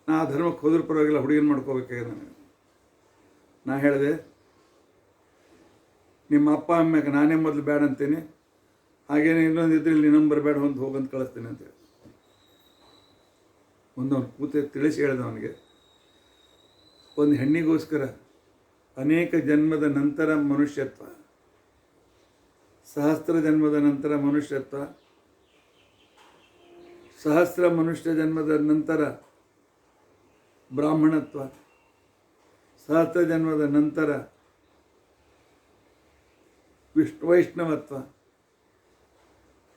ನಾ ಆ ಧರ್ಮಕ್ಕೆ ಹೋದ್ರ ಪರವಾಗಿಲ್ಲ, ಹುಡುಗಿನ ಮಾಡ್ಕೋಬೇಕಾಗಿದೆ ನನಗೆ. ನಾ ಹೇಳಿದೆ, ನಿಮ್ಮ ಅಪ್ಪ ಅಮ್ಮಗೆ ನಾನೇ ಮೊದಲು ಬೇಡ ಅಂತೀನಿ, ಹಾಗೇನೆ ಇನ್ನೊಂದಿದ್ರೆ ಇಲ್ಲಿ ನಂಬರ್ ಬೇಡ ಒಂದು ಹೋಗಂತ ಕಳಿಸ್ತೀನಿ ಅಂತೇಳಿ ಒಂದವನು ಕೂತೆ ತಿಳಿಸಿ ಹೇಳಿದ. ಅವನಿಗೆ ಒಂದು ಹೆಣ್ಣಿಗೋಸ್ಕರ ಅನೇಕ ಜನ್ಮದ ನಂತರ ಮನುಷ್ಯತ್ವ, ಸಹಸ್ರ ಜನ್ಮದ ನಂತರ ಮನುಷ್ಯತ್ವ, ಸಹಸ್ರ ಮನುಷ್ಯ ಜನ್ಮದ ನಂತರ ಬ್ರಾಹ್ಮಣತ್ವ, ಸಹಸ್ರ ಜನ್ಮದ ನಂತರ ವೈಷ್ಣವತ್ವ.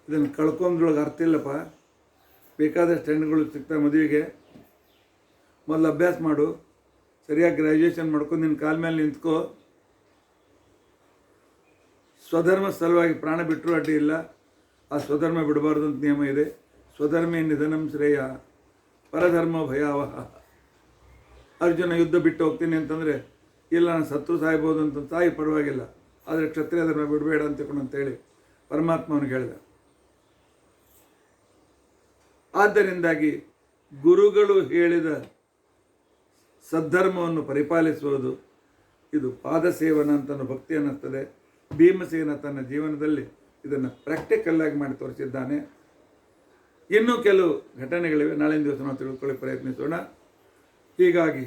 ಇದನ್ನು ಕಳ್ಕೊಂಡ್ರೊಳಗೆ ಅರ್ಥ ಇಲ್ಲಪ್ಪ. ಬೇಕಾದಷ್ಟು ಹೆಣ್ಣುಗಳು ಸಿಗ್ತವೆ ಮದುವೆಗೆ. ಮೊದಲು ಅಭ್ಯಾಸ ಮಾಡು, ಸರಿಯಾಗಿ ಗ್ರ್ಯಾಜುಯೇಷನ್ ಮಾಡ್ಕೊಂಡು ನಿನ್ನ ಕಾಲ ಮೇಲೆ ನಿಂತ್ಕೋ. ಸ್ವಧರ್ಮ ಸಲುವಾಗಿ ಪ್ರಾಣ ಬಿಟ್ಟರೂ ಅಡ್ಡಿ ಇಲ್ಲ, ಆ ಸ್ವಧರ್ಮ ಬಿಡಬಾರ್ದು ಅಂತ ನಿಯಮ ಇದೆ. ಸ್ವಧರ್ಮೇ ನಿಧನಂ ಶ್ರೇಯ. ಪರಧರ್ಮ ಭಯಾವಹ. ಅರ್ಜುನ ಯುದ್ಧ ಬಿಟ್ಟು ಹೋಗ್ತೀನಿ ಅಂತಂದರೆ, ಇಲ್ಲ ನಾನು ಸತ್ತು ಸಾಯ್ಬೋದು ಅಂತ, ಸಾಯಿ ಪರವಾಗಿಲ್ಲ, ಆದರೆ ಕ್ಷತ್ರಿಯ ಧರ್ಮ ಬಿಡಬೇಡ ಅಂತೇಳಿ ಪರಮಾತ್ಮನಿಗೆ ಹೇಳಿದ. ಆದ್ದರಿಂದಾಗಿ ಗುರುಗಳು ಹೇಳಿದ ಸದ್ಧರ್ಮವನ್ನು ಪರಿಪಾಲಿಸುವುದು ಇದು ಪಾದಸೇವನ ಅಂತ ಭಕ್ತಿ ಅನ್ನಿಸ್ತದೆ. ಭೀಮಸೇನ ತನ್ನ ಜೀವನದಲ್ಲಿ ಇದನ್ನು ಪ್ರಾಕ್ಟಿಕಲ್ಲಾಗಿ ಮಾಡಿ ತೋರಿಸಿದ್ದಾನೆ. ಇನ್ನೂ ಕೆಲವು ಘಟನೆಗಳಿವೆ, ನಾಳಿನ ದಿವಸ ನಾವು ತಿಳ್ಕೊಳ್ಳಿ ಪ್ರಯತ್ನಿಸೋಣ. ಹೀಗಾಗಿ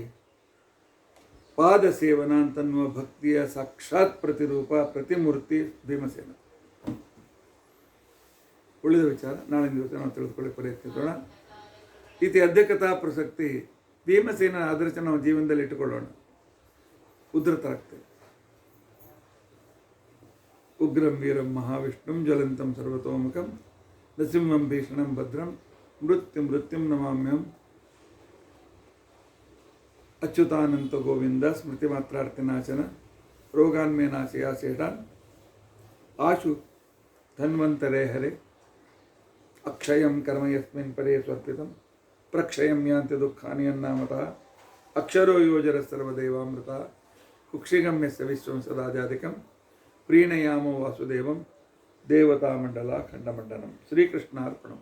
ಪಾದಸೇವನ ಅಂತನ್ನುವ ಭಕ್ತಿಯ ಸಾಕ್ಷಾತ್ ಪ್ರತಿರೂಪ, ಪ್ರತಿಮೂರ್ತಿ ಭೀಮಸೇನ. ಉಳಿದ ವಿಚಾರ ನಾಳಿನ ದಿವಸ ನಾವು ತಿಳಿದುಕೊಳ್ಳಿ ಪ್ರಯತ್ನಿಸೋಣ. ಇತಿ ಅಧ್ಯಕ್ಷತಾ ಪ್ರಸಕ್ತಿ. ಭೀಮಸೇನ ಆದರ್ಶ ನಾವು ಜೀವನದಲ್ಲಿ ಇಟ್ಟುಕೊಳ್ಳೋಣ, ಉದ್ಧತರಾಗ್ತೇವೆ. ಉಗ್ರಂ ವೀರಂ ಮಹಾವಿಷ್ಣುಂ ಜ್ವಲಂತಂ ಸರ್ವತೋಮುಖಂ ನೃಸಿಂಹಂ ಭೀಷಣಂ ಭದ್ರಂ ಮೃತ್ಯುಂ ನಮಾಮ್ಯಂ ಅಚ್ಯುತಾನಂತ ಗೋವಿಂದ ಸ್ಮೃತಿ ಮಾತ್ರಾರ್ಥಿನಾಶನ ರೋಗಾನ್ಮೇ ನಾಶಯ ಶೇಷಾನ್ ಆಶು ಧನ್ವಂತರೇ ಹರೆ ಅಕ್ಷಯಂ ಕರ್ಮ ಯಸ್ಮಿನ್ ಪರೇ ಸ್ವರ್ಪಿತಂ ಪ್ರಕ್ಷಯಂ ಯಾಂತಿ ದುಃಖಾನಿ ಅನ್ನಾಮತಃ ಅಕ್ಷರೋ ಯೋಜರ ಸರ್ವದೇವಾಮೃತ ಕುಕ್ಷಿಗಮ್ಯಸ್ಯ ವಿಶ್ವಂ ಸದಾಜಾಧಿಕಂ ಪ್ರೀಣಯಾಮೋ ವಾಸುದೇವಂ ದೇವತಾಮಂಡಲ ಖಂಡಮಂಡನಂ. ಶ್ರೀಕೃಷ್ಣಾರ್ಪಣಂ.